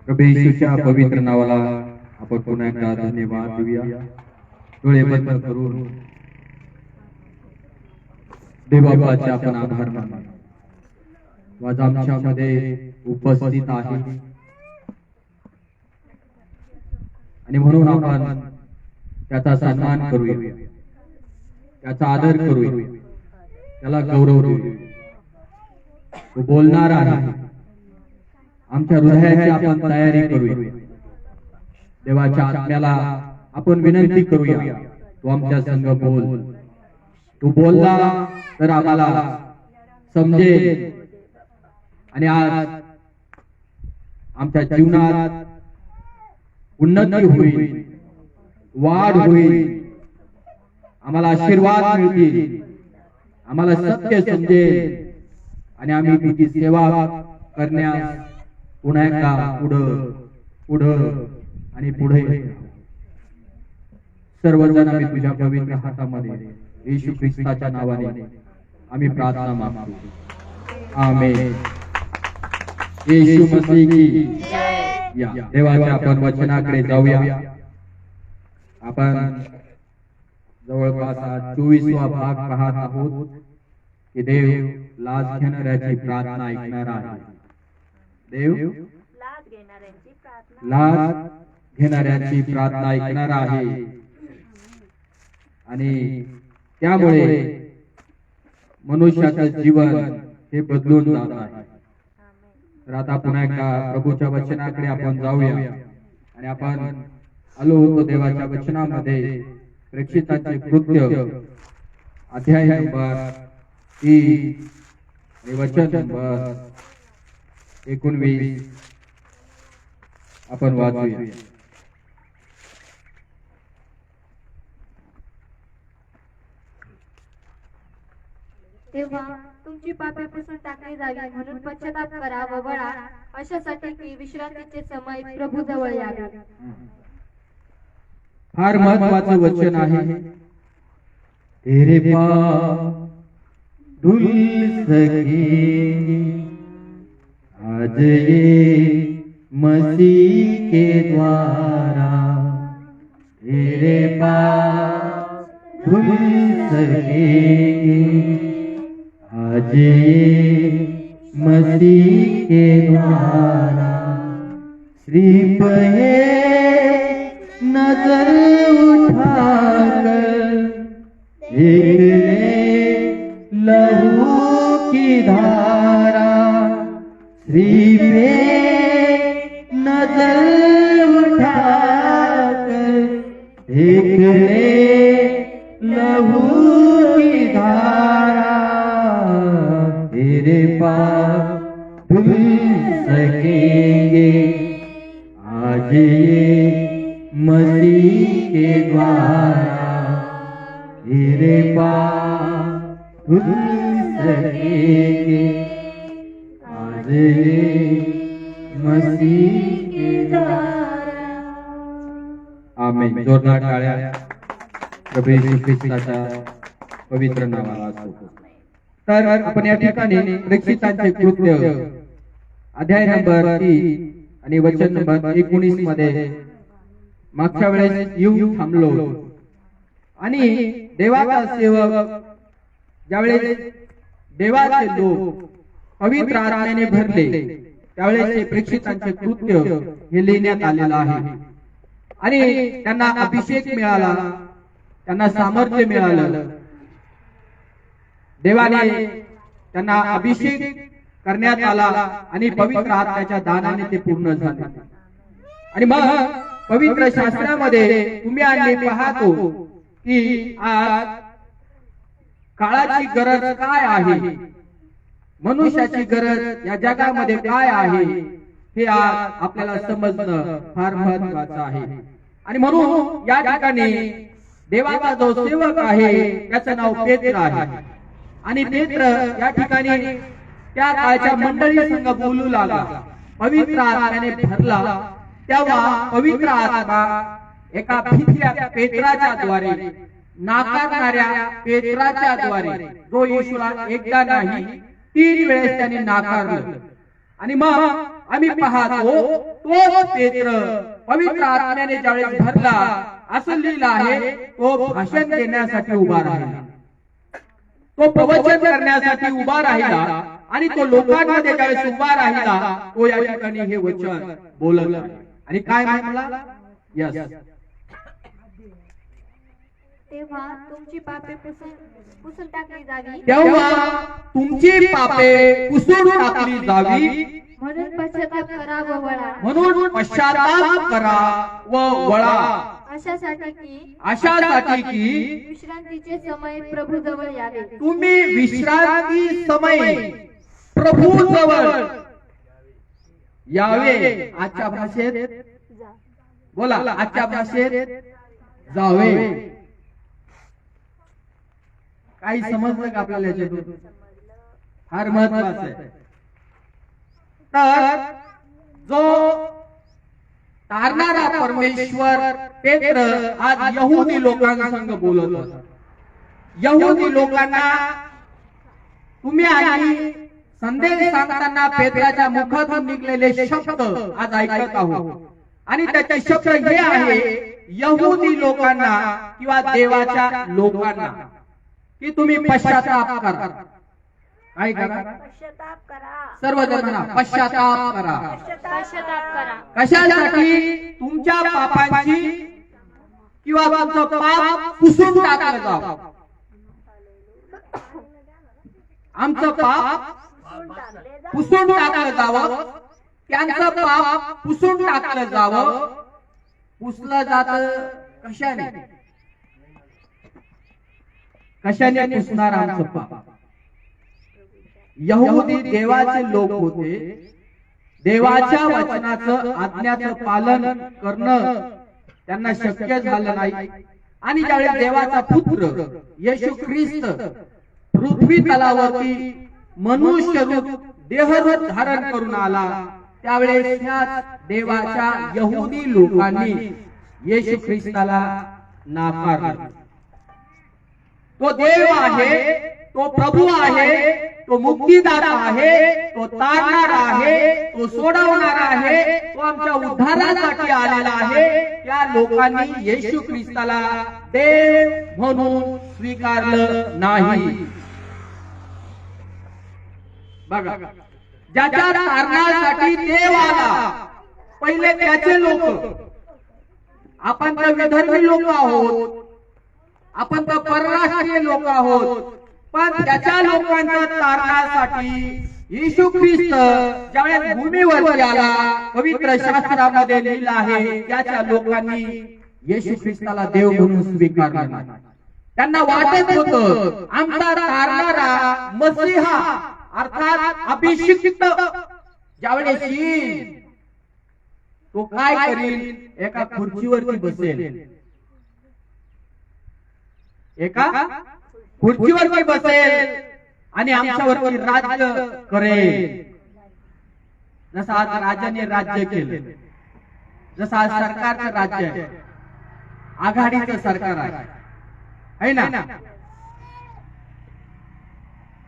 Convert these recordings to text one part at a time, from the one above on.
प्रभू येशूच्या पवित्र नावाला आपण पुन्हा एकदा धन्यवाद देऊया। डोळे बंद करून देवाबाचे आपण आभार मानू। आज आमच्यामध्ये उपस्थित आहे आणि म्हणून आपण त्याचा सन्मान करूया, त्याचा आदर करूया, त्याला गौरव देऊया। तो बोलणार आहे, आमच्या हृदयाची आपण तयारी करूया। देवाच्या आत्म्याला आपण विनंती करूया, तो आमच्या संग बोल। तू बोलला तर आम्हाला समजेल आणि आज आमच्या जीवनात उन्नती होईल, वाढ होईल, आम्हाला आशीर्वाद मिळतील, आम्हाला सत्य समजेल आणि आम्ही तुझी सेवा करण्यास पुन्हा एकदा पुढं आणि पुढे सर्वजण आम्ही तुझ्या पवित्र हातामध्ये येशू ख्रिस्ताच्या नावाने आम्ही प्रार्थना मागतो। आमेन। येशू मसीह की जय। या देवाच्या आपण वचनाकडे जाऊया। आपण जवळपास 24वा भाग पाहत आहोत की देव लाज घेणाऱ्याची प्रार्थना ऐकणार आहे। देव लाज घेणाऱ्यांची प्रार्थना ऐकणार आहे आणि त्यामुळे मनुष्याचं जीवन हे बदलून जात आहे। तर आता पुन्हा एकदा प्रभूच्या वचनाकडे आपण जाऊया आणि आपण आलो होतो देवाच्या वचनामध्ये प्रेक्षितांचे कृत्य अध्याय नंबर 3 आणि वचन नंबर 19 आपण वाचूया। तेव्हा तुमची पापे पुसून टाकली जावी म्हणून पश्चाताप करा व वळा, अशासाठी की विश्रांतीचे समय प्रभू जवळ यावे। फार महत्वाचं वचन आहे। तेरे पाप धुल सके आज ये मसीह के द्वारा, तेरे पाप धुल सके आज ये मसीह के द्वारा। सिर्फ एक नजर उठाकर देख ले लहू की धारा, सिर्फ एक नजर उठाकर देख ले लहू की धारा। तेरे पाप धुल सकेंगे आज ये मसीह के द्वारा, तेरे पाप धुल सकेंगे आज ये मसीह के द्वारा। आमेन। जोरदार टाळ्या प्रभू येशू ख्रिस्ताच्या पवित्र नावाला असो। तर आपण या ठिकाणी प्रेक्षितांचे कृत्य अध्याय नंबर 3 आणि वचन नंबर 19 मध्ये मागच्या वेळेस येऊन थांबलो आणि देवाचा सेवक ज्यावेळेस देवाचे लोक पवित्र आत्म्याने भरले त्यावेळेस ते प्रेक्षितांचे कृत्य हे लिहिण्यात आलेलं आहे आणि त्यांना अभिषेक मिळाला, त्यांना सामर्थ्य मिळालं। देवाने त्यांना अभिषेक करण्यात आला आणि पवित्र आत्म्याच्या दानाने ते पूर्ण झाले। आणि मग पवित्र शास्त्रामध्ये तुम्ही आणि पाहतो की आज काळाची गरज काय आहे, मनुष्याची गरज या जगामध्ये काय आहे हे आज आपल्याला समजणं फार महत्वाचं आहे। आणि म्हणून या ठिकाणी देवाचा जो सेवक आहे त्याचं नाव पेत्र आहे आणि पेत्र या ठिकाणी त्या काळच्या मंडळी संग बोलू लागला, पवित्र आत्म्याने भरला। तेव्हा पवित्र आत्मा एका भित्र्या पेत्राच्या द्वारे, नाकारणाऱ्या पेत्राच्या द्वारे, जो येशूला एकदा नाही 3 वेळेस त्याने नाकारलं आणि मग आम्ही पाहतो तो पेत्र पवित्र आत्म्याने ज्यावेळेस भरला असं लिहिलं आहे, तो भाषण देण्यासाठी उभा राहिला, तो प्रवचन करण्यासाठी उभा राहिला आणि तो लोकांमध्ये ज्यावेळेस उभा राहिला तो या ठिकाणी हे वचन बोलत आहे. आणि काय म्हणाला? यस, तेव्हा तुमची पापे पुसून टाकली जावी, तेव्हा तुमची पापे पुसून टाकली जावी, म्हणून पश्चाताप करा व वळा, म्हणून पश्चाताप करा व वळा, अशासाठी की विश्रांतीचे समय प्रभू जवळ यावे. तुम्ही विश्रांती समय प्रभू जवळ यावे. आजच्या भाषेत बोला, आजच्या भाषेत जावे. काही समजलं का आपल्याला याच्यातून? फार महत्वाचं आहे. तर जो तारणारा परमेश्वर पेत्र आज यहुदी लोकांसंग बोलत होता. यहुदी लोकांना तुम्ही आणि संदेश सांगताना पेत्राच्या मुखातून निघलेले शब्द आज ऐकत आहोत. आणि त्याचे शब्द हे आहे यहुदी लोकांना किंवा देवाच्या लोकांना की तुम्ही पश्चाताप करा. काय करा? पश्चाताप करा. सर्वजण म्हणा, पश्चाताप करा. पश्चाताप करा. कशासाठी? तुमच्या पापांची किंवा तुमचं पाप पुसून टाकलं जावं. आमचं पाप पुसून टाकलं जावं, त्यांचं पाप पुसून टाकलं जावं. पुसलं जात कशाने? कशाने पुसणार आमचं पाप? यहुदी देवाचे लोक होते. देवाच्या वचनाचं आज्ञाचं पालन करणं त्यांना शक्य झालं नाही. आणि ज्यावेळेस देवाचा पुत्र येशू ख्रिस्त पृथ्वी तलावरती मनुष्य रूप देहरूप धारण करून आला, त्यावेळेस ह्या देवाच्या यहुदी लोकांनी येशू ख्रिस्ताला नाकारलं. तो देव आहे, तो प्रभू आहे, तो मुक्तीदाता आहे, तो तारणारा आहे, तो सोडवणारा आहे, तो आमच्या उद्धारासाठी आलेला आहे. त्या लोकांनी येशू ख्रिस्ताला देव म्हणून स्वीकारलं नाही. बघा, ज्याच्या तारणासाठी देव आला, पहिले त्याचे लोक. आपण तर विधर्मी लोक आहोत, आपण तर परराष्ट्रीय लोक आहोत, पण त्याच्या लोकांच्या तारणासाठी येशू ख्रिस्त ज्यावेळेस भूमीवरती आला, पवित्र शास्त्रामध्ये लिहिलं आहे त्याच्या लोकांनी येशू ख्रिस्ताला देव म्हणून स्वीकारलं नाही. त्यांना वाटत होतं आमचा तारणारा मसीहा अर्थात अभिषिक्त ज्यावेळेस येईल तो काय करील? एका खुर्चीवरती बसेल, एका खुर्चीवरती बसेल आणि आमच्यावरती राज्य करेल. जसं आज राजाने राज्य केलं, जसं आज सरकारचं राज्य आहे, आघाडीचं सरकार आहे ना.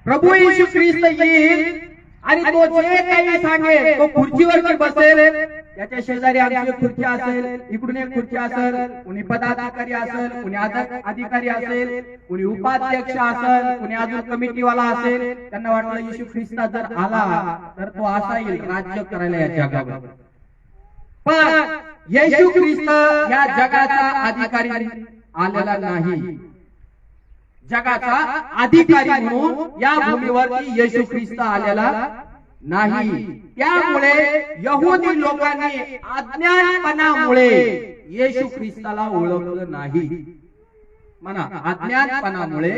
प्रभू येशू ख्रिस्त येईल आणि तो जे काही सांगेल तो खुर्चीवरती बसेल. त्याच्या शेजारी आमची खुर्ची असेल, इकडून एक खुर्ची असेल, कोणी पदाधिकारी असेल, कोणी अधिकारी असेल, कोणी उपाध्यक्ष असेल, कोणी अजून कमिटीवाला असेल. त्यांना वाटलं येशू ख्रिस्त जर आला तर तो असा येईल राज्य करायला या जगावर. पण येशू ख्रिस्त या जगाचा अधिकारी आलेला नाही. जगाचा अधिकारी म्हणून या भूमीवरती येशू ख्रिस्त आलेला नाही. त्यामुळे यहुदी लोकांनी अज्ञानपणामुळे येशू ख्रिस्ताला ओळखलं नाही. म्हणा, अज्ञानपणामुळे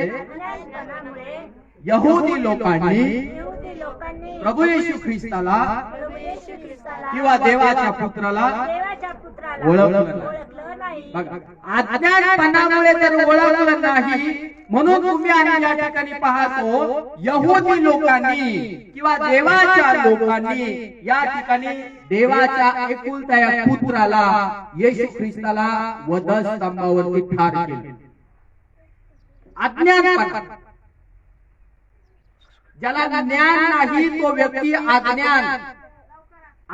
यहुदी लोकांनी प्रभू येशू ख्रिस्ताला किंवा देवाच्या पुत्राला ओळखलं नाही. अज्ञानपणामुळे जर ओळखलं नाही, म्हणून तुम्ही आणि या ठिकाणी पाहतो यहुदी लोकांनी किंवा देवाच्या लोकांनी या ठिकाणी देवाच्या एकुलत्या पुत्राला येशू ख्रिस्ताला वधस्तंभावरती ठार केले. अज्ञानपणा, ज्याला ज्ञान नाही तो व्यक्ती अज्ञान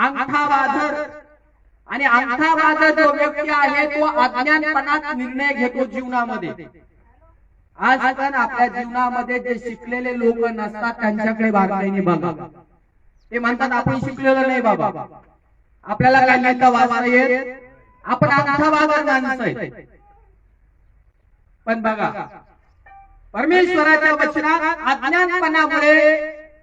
अंगठावादर, आणि अंगठावादर जो व्यक्ती आहे तो अज्ञानपणात निर्णय घेतो जीवनामध्ये. आज पण आपल्या जीवनामध्ये जे शिकलेले लोक नसतात त्यांच्याकडे बारकाईने बघा. ते म्हणतात आपण शिकलेलो नाही बाबा, आपल्याला काय लिहिता वाचता येत, आपण अंगठावादर माणसं आहे. पण बघा परमेश्वराच्या वचनात अज्ञानपणामुळे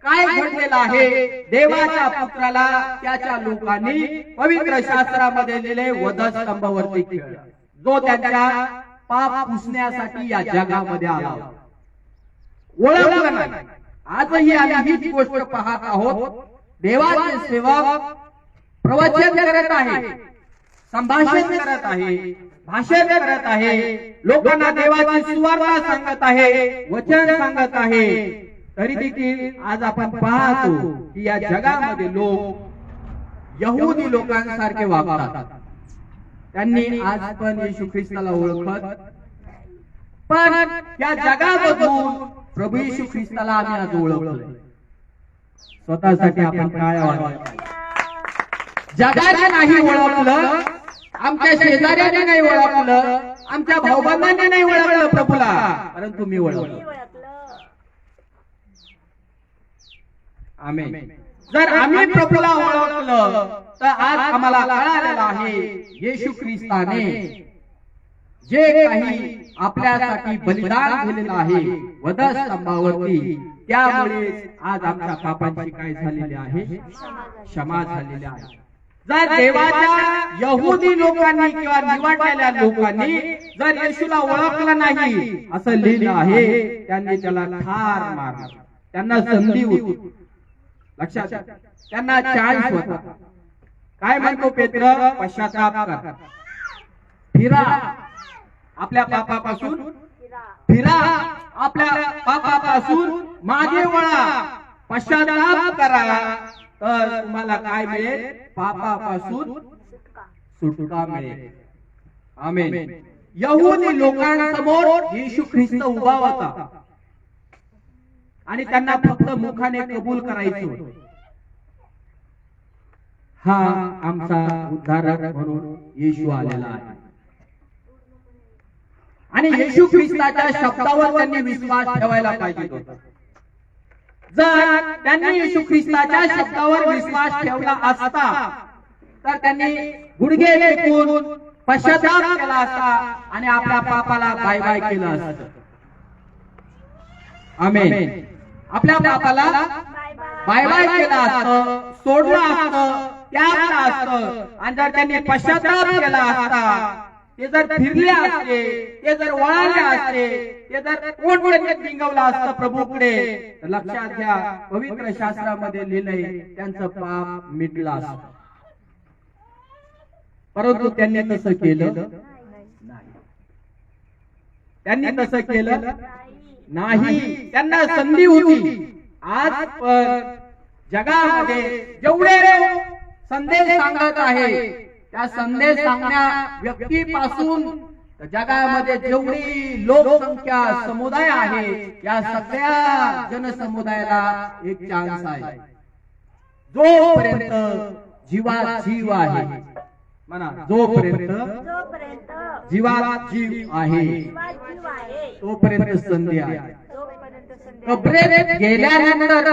काय घडलेलं आहे, देवाच्या पुत्राला त्याच्या लोकांनी पवित्र शास्त्रामध्ये लिहिले वधस्तंभावरती खेळ, जो त्यांच्या पाप पुसण्यासाठी या जगामध्ये आला. ओळखलं नाही. आजही आम्ही हीच गोष्ट पाहत आहोत. देवाचे सेवक प्रवचन करत आहे, संभाषण करत आहे, भाषण करत आहे, लोकांना देवाची सुवार्ता सांगत आहे, वचन सांगत आहे. तरी देखील आज आपण पाहतो की या जगामध्ये लोक यहुदी लोकांसारखे वागतात. त्यांनी आज पण येशू ख्रिस्ताला ओळखत, पण या जगामधून प्रभू येशू ख्रिस्ताला आम्ही आज ओळखलं. स्वतःसाठी आपण काय वाटतं? जगाने नाही ओळखलं, आमच्या शेजाऱ्याने नाही ओळखलं, आमच्या भाऊबंधांनी नाही ओळखलं प्रभूला, परंतु मी ओळखलं. आमेन. जर आम्ही प्रभूला ओळखलं तर आज आम्हाला कळालेलं आहे येशू ख्रिस्ताने जे काही आपल्यासाठी बलिदान दिलेलं आहे वधस्तंभावरती, त्यामुळे आज आमच्या पापांची काय झालेली आहे, क्षमा झालेली आहे. जर देवाच्या यहुदी लोकांनी किंवा निवडलेल्या लोकांनी जर येशूला ओळखलं नाही असं लिहिलं आहे, त्यांनी त्याला ठार मारलं. त्यांना संधी होती, लक्षात घ्या, त्यांना चान्स होता. काय म्हणतो पेत्र? पश्चाताप करा, फिरा आपल्या पापापासून, फिरा आपल्या पापापासून मागे वळा, पश्चाताप करा, तर तुम्हाला काय मिळेल? पापापासून सुटका मिळेल. आमेन. यहुदी लोकांसमोर येशू ख्रिस्त उभा होता आणि त्यांना फक्त मुखाने कबूल करायचं होतं, हा आमचा उद्धारक म्हणून येशू आलेला आहे. आणि येशू ख्रिस्ताच्या शब्दावर त्यांनी विश्वास ठेवायला पाहिजे होता. जर त्यांनी येशू ख्रिस्ताच्या शब्दावर विश्वास ठेवला असता तर त्यांनी गुडघे टेकून पश्चाताप केला असता आणि आपल्या पापाला बाय बाय केलं असतं. आमेन. आपल्या पापाला बाय बाय केलं असतं, सोडलं असतं, त्यागलं असतं. आणि जर त्यांनी पश्चाताप केला असता, ते जर फिरले असते, ते जर वळाले असते, ते जर कोणत्याने डिंगवलं असतं प्रभूकडे, तर लक्षात घ्या पवित्र शास्त्रामध्ये लिहिलंय त्यांचं पाप मिटलं असतं. परंतु त्यांनी तसं केलं नाही. त्यांनी तसं केलं नाही. त्यांना संधी होती. आज पण जगामध्ये जेवढे संदेश सांगत आहे, त्या संदेश सांगण्या व्यक्तीपासून जगामध्ये जेवढी लोकसंख्या समुदाय आहे, या सगळ्या जनसमुदायाला एक चान्स आहे. जोपर्यंत जीवात जीव आहे, म्हणा जोपर्यंत जीवात जीव आहे तोपर्यंत संधी आहे. कबरेत गेल्यानंतर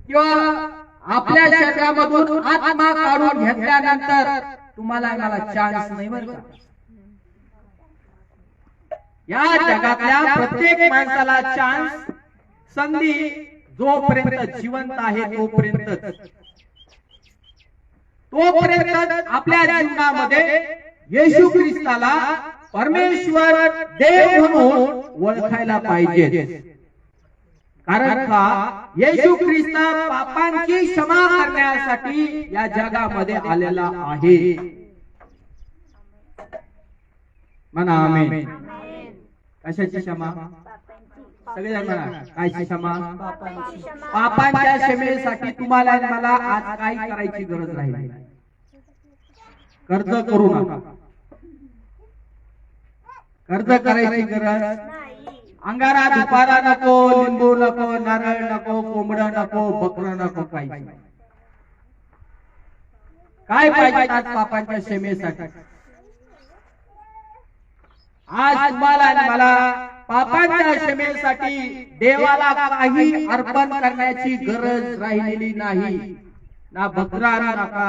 किंवा आपल्या शरीरामधून आत्मा काढून घेतल्यानंतर तुम्हाला मला चान्स नाही बरं का. या जगातल्या प्रत्येक माणसाला चान्स, संधी जोपर्यंत जिवंत आहे तोपर्यंत आपल्या जीवनामध्ये येशू ख्रिस्ताला परमेश्वर देव म्हणून ओळखायला पाहिजे. कारण का येशू ख्रिस्त पापांची क्षमा करण्यासाठी या जगामध्ये आलेला आहे. म्हणा आमेन. कशाची क्षमा? सगळेजण म्हणा कायची क्षमा? पापांच्या क्षमेसाठी तुम्हाला मला आज काही करायची गरज राहिली. कर्ज करू नका, कर्ज करायची गरज, अंगारा दुपारा नको, लिंबू नको, नारळ नको, कोंबड नको, बकरं नको, काही काय पाहिजे आज पापांच्या क्षमेसाठी? आज तुम्हाला आणि मला पापांच्या क्षमेसाठी देवाला काही अर्पण करण्याची गरज राहिलेली नाही. ना बकरा आणू नका,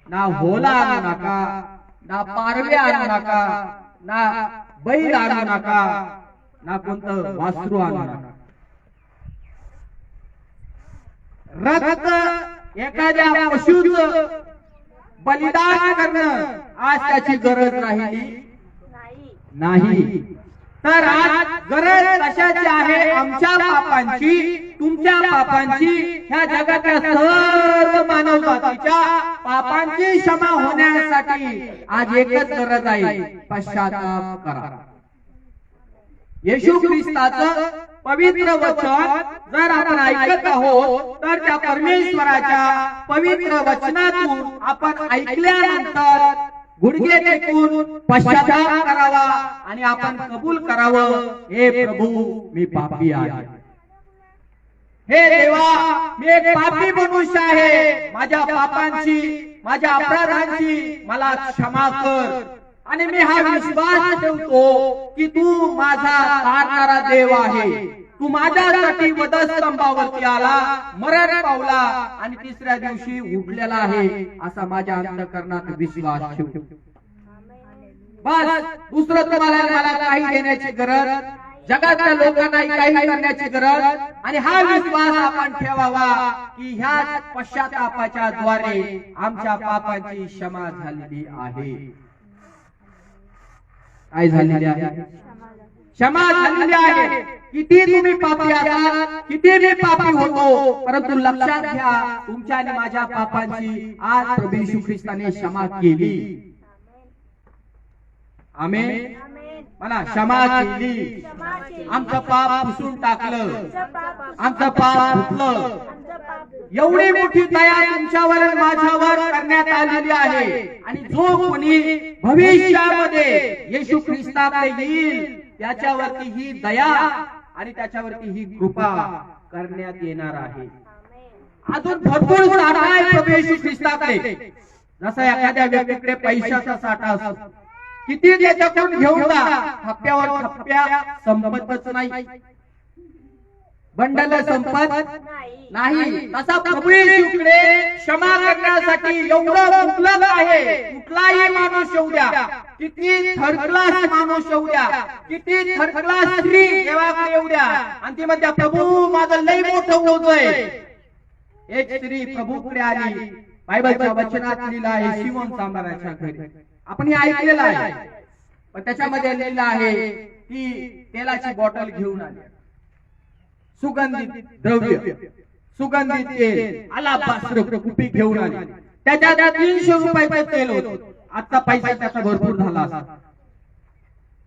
ना होला आणू नका, ना पारवे आणू नका, ना बैल आणू नका, ना कोणतं वासरू आणू नका. रक्त एखाद्या पशुचं बलिदान करणं आज त्याची गरज राहिली नाही. तर आज गरज कशाची आहे? आमच्या पापांची, तुमच्या पापांची, ह्या जगातल्या सर्व मानव जातीच्या पापांची क्षमा होण्यासाठी आज एकच गरज आहे, पश्चाताप करा. येशू ख्रिस्ताचं पवित्र वचन जर आपण ऐकत आहोत तर त्या परमेश्वराच्या पवित्र वचनातून आपण ऐकल्यानंतर गुडघे टेकून पश्चाताप करावा आणि आपण कबूल करावं, हे प्रभू मी पापी आहे, हे देवा मी एक पापी मनुष्य आहे, माझ्या पापांची, माझ्या अपराधांची मला क्षमा कर. आणि मी हा विश्वास ठेवतो की तू माझा तारणारा देव आहे. तू माझ्यासाठी वधस्तंभावरती आला, मरण पावला आणि तिसऱ्या दिवशी उठलेला आहे, असा माझ्या अंतःकरणात विश्वास ठेवतो. बस दुसरं तुम्हाला मला काही देण्याची गरज, जगातल्या लोकांना काही करण्याची गरज, आणि हा विश्वास आपण ठेवावा की ह्या पश्चातापाच्या द्वारे आमच्या पापांची क्षमा झालेली आहे. काय झालेली आहे? क्षमा झालेली आहे. किती तुम्ही पापी असाल, किती मी पापी होतो, परंतु लक्षात घ्या तुमच्या आणि माझ्या पापांची आज प्रभू येशू ख्रिस्ताने क्षमा केली. आमेन. मला क्षमा केली. आमचं पाप पुसून टाकलं, आमचं पाप धुतलं. एवढी मोठी दया तुमच्यावर आणि माझ्यावर करण्यात आलेली आहे. आणि जो कोणी भविष्यामध्ये येशू ख्रिस्ताकडे येईल त्याच्यावरती ही दया आणि त्याच्यावरती ही कृपा करण्यात येणार आहे. अजून भरपूर साठा आहे प्रभू येशू ख्रिस्ताकडे. जसं एखाद्या व्यक्तीकडे पैशाचा साठा असतो, किती त्याच्याकडून घेऊन जा, थप्प्यावर थप्प्या संपतच नाही, बंडल संपत नाही. तसा प्रभू येशूकडे क्षमा करण्यासाठी एवढं उपलब्ध आहे. कुठलाही माणूस येऊ द्या, किती थर्ड क्लास माणूस येऊ द्या, किती थर्ड क्लास स्त्री देवाकडे येऊ द्या, आणि ती म्हणते प्रभू माझं लई मोठं ओझं आहे. एक स्त्री प्रभूकडे आली, बायबलच्या वचनात लिहिलं आहे शिमोन सांबाराच्या घरी. आपण हे ऐकलेलं आहे, पण त्याच्यामध्ये लिहिलं आहे की तेलाची बॉटल घेऊन आली, सुगंधित द्रव्य, सुगंधित तेल, अलाबास्त्र कुपी घेऊन आली. त्याच्यात 300 रुपयाचं तेल होतं. आता पैसा त्याचा भरपूर झाला असता.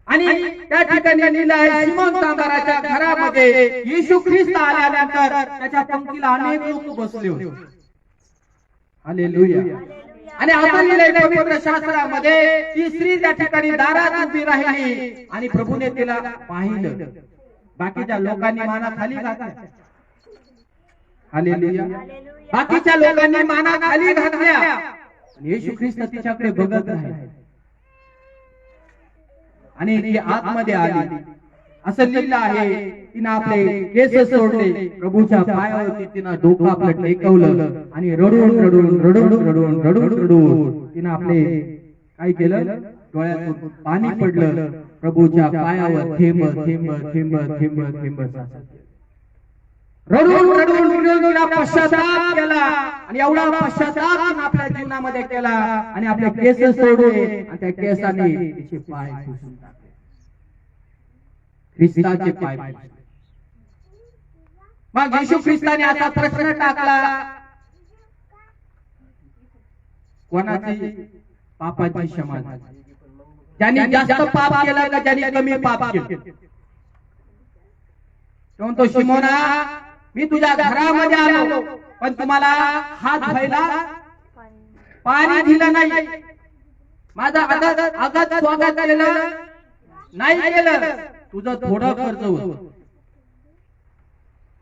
आणि त्या ठिकाणी लिहिलं आहे शिमोन सांबाराच्या घरामध्ये येशू ख्रिस्त आल्यानंतर त्याच्या पंक्तीला अनेक लोक बसले होते. हालेलुया. आणि आपण लिहिलंय पवित्र शास्त्रामध्ये ती स्त्री त्या ठिकाणी दारात उभी राहिली आणि प्रभूने तिला पाहिलं. बाकीच्या लोकांनी माना खाली घातल्या. हालेलुया. बाकीच्या लोकांनी माना खाली घातल्या. येशू ख्रिस्त तिच्याकडे बघत आहे आणि ती आतमध्ये आली. असं लिहिलं आहे तिनं आपले केस सोडले, प्रभूच्या पायावरती तिनं डोकं आपलं टेकवलं आणि रडून रडून रडून रडून रडून रडून तिनं आपले काय केलं, डोळ्यातून पाणी पडलं. प्रभूच्या पायावर थेंब थेंब थेंब थेंब थेंब रडून रडून रडून तिला पश्चाताप केला. आणि एवढा पश्चाताप तिनं आपल्या जीवनामध्ये केला आणि आपले केस सोडले आणि त्या केसाने तिचे पाय पुसून टाकले, ख्रिस्ताचे पाय. मग येशू ख्रिस्ताने आता प्रश्न टाकला, कोणाची पापाची क्षमा झाली? ज्यांनी जास्त पाप केलं का ज्यांनी कमी पाप केलं? तो म्हणतो शिमोना, मी तुझ्या घरामध्ये आलो पण तुम्हाला हात धुवायला पाणी दिलं नाही, माझा आगत स्वागत केलं नाही केलं. तुझं थोडं खर्च होत,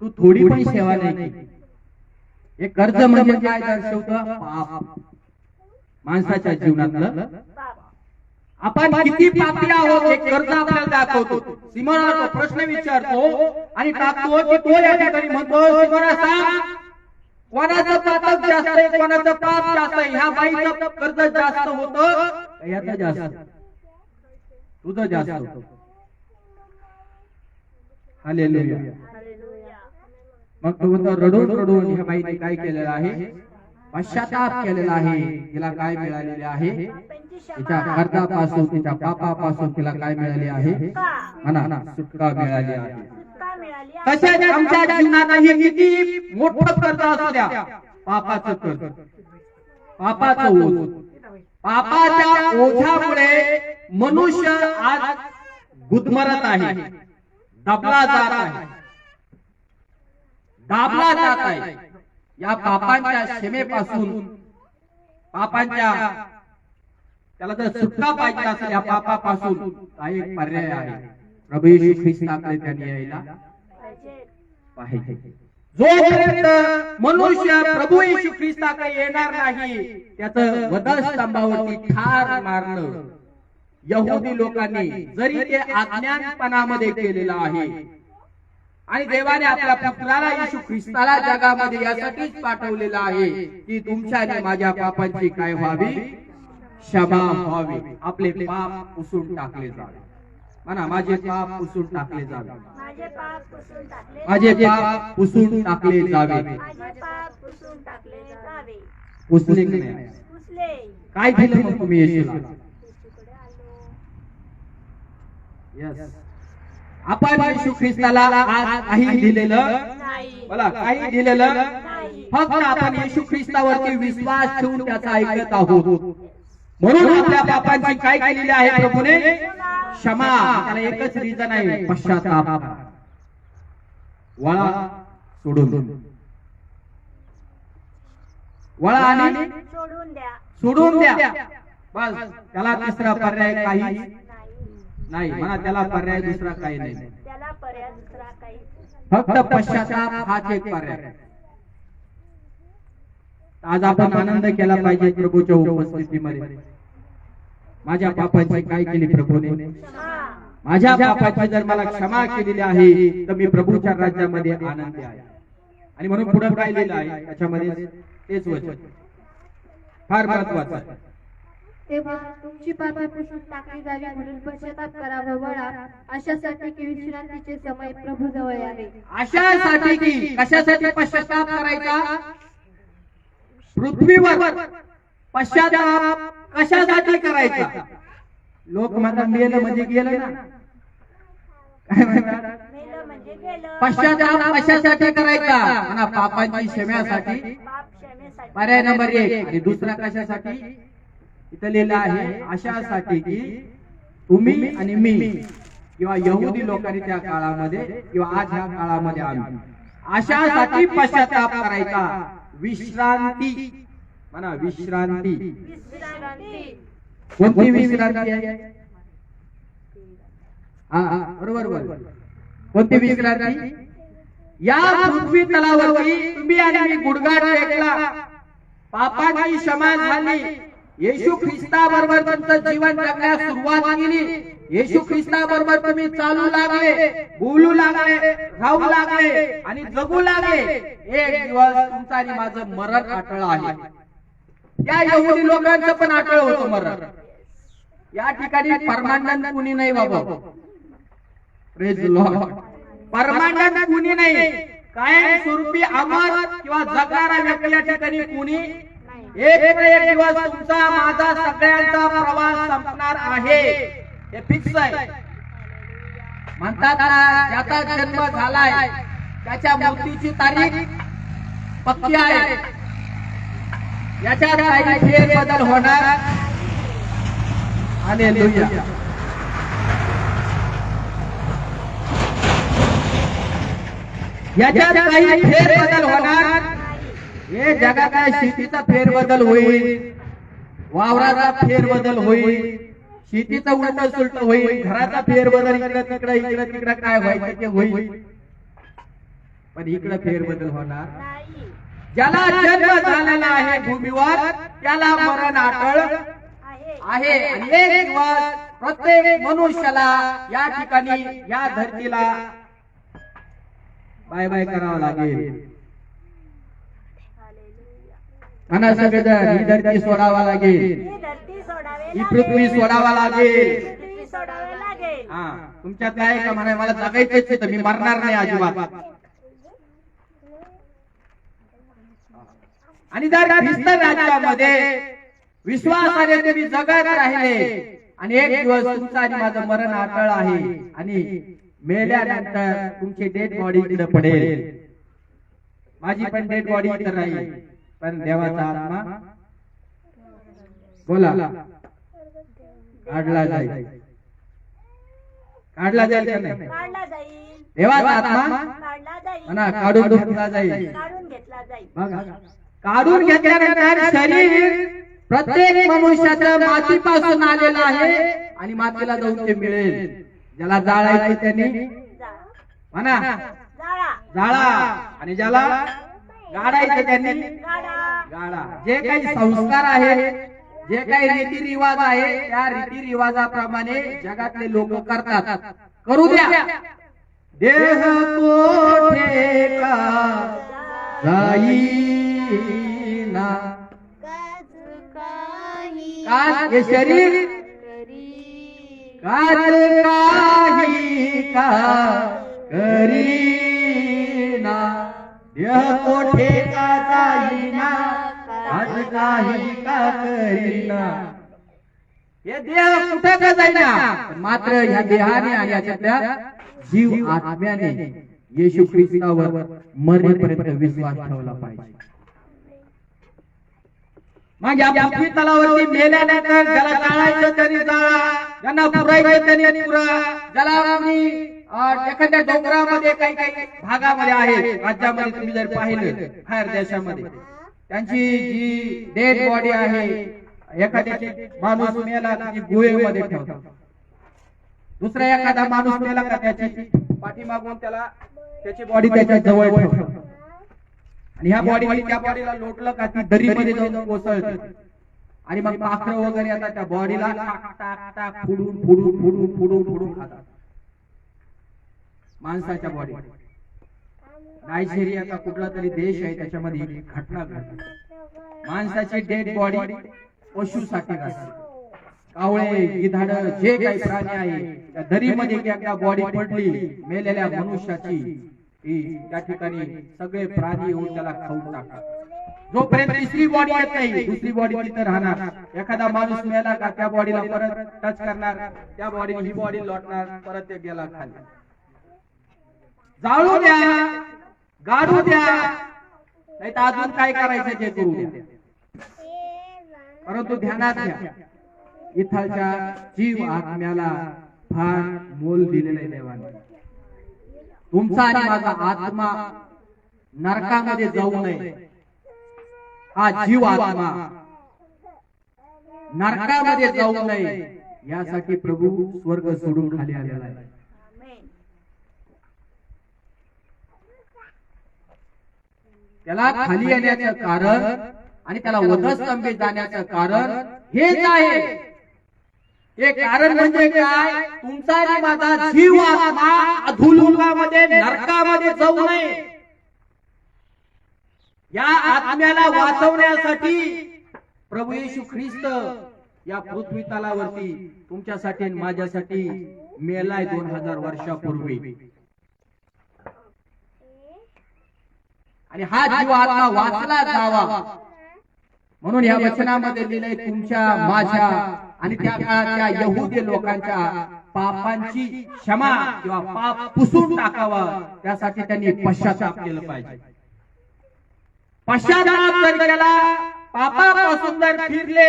तू थोडी पण सेवा नाही केली. हे कर्ज म्हणजे काय दर्शवतं? पाप. माणसाच्या जीवनातलं आपण किती पापी आहोत हे कर्ज आपल्याला दाखवतो. सिमोना तो प्रश्न विचारतो आणि टाकतो की तो या ठिकाणी म्हणतो, सिमोना सांग कोणाचं पातक जास्त आहे, कोणाचं पाप जास्त आहे. ह्या बाईचं कर्ज जास्त होतं याचं जास्त, तुझं जास्त होतं. हालेलुया. मग तो म्हणतो रडून रडून ह्या बाईने काय केलेलं आहे, पश्चाताप केलेला आहे. तिला काय मिळालेले आहे, तिच्या कर्जापासून तिच्या पापापासून तिला काय मिळाले आहे, म्हणा सुटका मिळाली आहे. तसेच आमच्या जीवनातही किती मोठं कर्ज असू द्या, पापाचं कर्ज, पापाचं ओझ, पापाच्या ओझामुळे मनुष्य आज गुदमरत आहे, दबला जात आहे, दाबला जात आहे. या पापांच्या क्षमेपासून, पापांच्या त्याला जर सुटका पाहिजे असेल या पापापासून, हा एक पर्याय आहे. प्रभू येशू ख्रिस्ताकडे त्यांनी यायला पाहिजे. जोपर्यंत मनुष्य प्रभू येशू ख्रिस्ताकडे येणार नाही, त्याचं वधस्तंभावरती ठार मारणं यहुदी लोकांनी जरी ते अज्ञानपणामध्ये केलेलं आहे. आणि देवाने आपल्या पुत्राला येशू ख्रिस्ताला जगामध्ये यासाठीच पाठवलेलं आहे की तुमच्या आणि माझ्या पापांची काय व्हावी, क्षमा व्हावी, आपले पाप पुसून टाकले जावे. म्हणा माझे पाप पुसून टाकले जावे, माझे पाप पुसून टाकले जावे. पुसले की नाही? काय दिलं मग तुम्ही येशूला? यस, आपण येशू ख्रिस्ताला आज काही दिलेलं मला काही दिलेलं नाही. फक्त आपण येशू ख्रिस्तावरती विश्वास ठेवून त्याचा ऐकत आहोत. म्हणून आपल्या पापांची काय केलेली आहे प्रभूने, क्षमा. त्याला एकच रिझन आहे, पश्चाताप. वळा सोडून, वळा आणि सोडून द्या. बस, त्याला तिसरा पर्याय काही नाही. म्हणा त्याला पर्याय दुसरा काही नाही, फक्त पश्चाताप हाच एक पर्याय. आज आपण आनंद केला पाहिजे प्रभूच्या उपस्थितीमध्ये. माझ्या पापांची काय केली प्रभूने, माझ्या पापाची जर मला क्षमा केलेली आहे तर मी प्रभूच्या राज्यामध्ये आनंदी आहे. आणि म्हणून पुढे काय लिहिलं आहे त्याच्यामध्ये तेच वचन फार महत्वाचं आहे. तेव्हा तुमची पापे पुसून टाकली जावी म्हणून पश्चाताप करा व वळा, अशासाठी की विश्रांतीचे समय प्रभू जवळ यावे. अशासाठी की, कशासाठी पश्चाताप करायचा, पृथ्वीवर पश्चाताप कशासाठी करायचा. लोक म्हणतात मेलं म्हणजे गेलं ना, काय म्हणतात, पश्चाताप कशासाठी करायचा, म्हणा पापांची क्षमेसाठी, पर्याय नंबर 1. आणि दुसरा कशासाठी, इथं लिहिलं आहे अशासाठी की तुम्ही आणि मी किंवा यहुदी लोकांनी त्या काळामध्ये किंवा आज ह्या काळामध्ये आम्ही अशासाठी पश्चाताप करायचा. विश्रांती, म्हणा विश्रांती. कोणती विश्रांती आहे, बरोबर बरोबर, कोणती विश्रांती. या पृथ्वी तलावरती तुम्ही आणि मी गुडघा टेकला, पापाची क्षमा झाली, येशू ख्रिस्ता बरोबर तुमचं जीवन जगण्यास सुरुवात केली, येशू ख्रिस्ता बरोबर तुम्ही चालू लागले, बोलू लागले, राहू लागले आणि जगू लागले. एक दिवस तुमचं आणि माझं मरण अटळ आहे. या यहुदी लोकांचं पण अटळ होतं मरण. या ठिकाणी परमानंट कुणी नाही बाबा, प्रेज लॉर्ड. परमानंट कुणी नाही, कायम स्वरूपी अमर किंवा जगणारा व्यक्ती या ठिकाणी कुणी. एक दिवस तुमचा माझा सगळ्यांचा प्रवास संपणार आहे, हे फिक्स आहे. म्हणतात ना, ज्याचा जन्म झालाय त्याच्या मृत्यूची तारीख पक्की आहे. याच्यात काही फेरबदल होणार. हालेलुया. याच्यात काही फेरबदल होणार. हे जगात काय शेतीचा फेरबदल होईल, वावराचा फेरबदल होईल, शेतीचा उलट सुलट होईल, घराचा फेरबदल इकडे तिकडे काय व्हायचं ते होईल, पण इकडे फेरबदल होणार ज्याला जन्म झालेला आहे भूमीवर त्याला मरण अटळ आहे. आणि एक दिवस प्रत्येक मनुष्याला या ठिकाणी या धरतीला बाय बाय करावं लागेल. म्हणा सगळेजण ही धरती सोडावा लागेल, ही पृथ्वी सोडावा लागेल. हा, तुमच्यात काय का म्हणा मला जगायचंच तर मी मरणार नाही अजिबात. आणि जर ख्रिस्त राज्यामध्ये विश्वासाने तुम्ही जगत राहिले आणि एक दिवस तुमचं आणि माझं मरण अटळ आहे आणि मेल्यानंतर तुमची डेड बॉडी इकडे पडेल, माझी पण डेड बॉडी इकडे राहील, पण देवाचा आत्मा बोला काढला जाईल. काढला जाईल का नाही? देवाचा आत्मा म्हणा काढून घेतला जाईल. बघा, काढून घेतल्यानंतर शरीर प्रत्येक मनुष्याचं मातीपासून आलेलं आहे आणि मातीला जाऊन ते मिळेल. ज्याला जाळायचं त्यांनी म्हणा जाळा आणि ज्याला गाडायचं त्यांनी गाडा. जे काही संस्कार आहे, जे काही रीतिरिवाज आहे, त्या रीतिरिवाजाप्रमाणे जगातले लोक करतात. करू द्या. देह कोठे का जाईना, काज हे शरीर काज काही का करीना, देह कोठे का जाईना, काज काही का करीना. हे देह कुठे का जाईना, मात्र ह्या देहाने आणि याच्यातल्या जीव आत्म्याने येशू ख्रिस्तावर मरेपर्यंत विश्वास ठेवला पाहिजे. मग या पृथ्वी तलावरती मेल्यानंतर ज्याला जाळायचं त्यांनी जाळा, ज्यांना पुरायचं त्यांनी पुरा. ज्याला आम्ही एखाद्या डोंगरामध्ये काही काही भागामध्ये आहे राज्यामध्ये तुम्ही जर पाहिलं बाहेर देशामध्ये त्यांची जी डेड बॉडी आहे, एखाद्याची माणूस मेला त्याची गुहेमध्ये ठेवतात. दुसरा एखादा माणूस मेला का त्याची पाठीमागून त्याला त्याची बॉडी त्याच्या जवळ ठेवतात. आणि ह्या बॉडीमध्ये त्या बॉडीला लोटलं का ती दरीमध्ये जाऊन कोसळते आणि मग पाखरं वगैरे आता त्या बॉडीला टाक टाक टाक फुडून फुडून फुडून फुडून फुडून खातात. माणसाच्या बॉडी नायजेरिया का कुठला तरी देश आहे त्याच्यामध्ये ही घटना घडते. माणसाची डेड बॉडी पशुसाठी असते. कावळे गिधाड जे काही प्राणी आहे त्या दरीमध्ये एकदा बॉडी पडली मेलेल्या मनुष्याची, त्या ठिकाणी सगळे प्राणी येऊन त्याला खाऊन टाकतात. जोपर्यंत तिसरी बॉडी येत नाही दुसरी बॉडी तिथे राहणार. एखादा माणूस मेला का त्या बॉडीला परत टच करणार, त्या बॉडीने ही बॉडी लोटणार, परत ते गेला खाली. जाळू द्या, गाडू द्या, नाही तर अजून काय करायचं ते करू द्या, परंतु ध्यानात घ्या इथलच्या जीव आत्म्याला फार मोल दिलेलं आहे देवाने. तुमचा आणि माझा आत्मा नरकामध्ये जाऊ नये, हा जीव आत्मा नरकामध्ये जाऊ नये यासाठी प्रभू स्वर्ग सोडून खाली आलेला आहे. त्याला खाली येण्याचं कारण आणि त्याला वधस्तंभी जाण्याचं कारण हेच आहे. हे कारण म्हणजे काय, तुमचा आणि माझा जीव आत्मा अधोलोकामध्ये नरकामध्ये जाऊ नये. या आत्म्याला वाचवण्यासाठी प्रभू येशू ख्रिस्त या पृथ्वी तलावरती तुमच्यासाठी आणि माझ्यासाठी मेलाय 2000 वर्षापूर्वी. आणि हा जीव आत्मा वाचला जावा म्हणून या वचनामध्ये लिहिलंय, तुमच्या माझ्या आणि त्या काळातल्या यहुदी लोकांच्या पापांची क्षमा किंवा पाप पुसून टाकावा त्यासाठी त्यांनी पश्चाताप केलं पाहिजे. पश्चाताप जर केला, पापापासून जर फिरले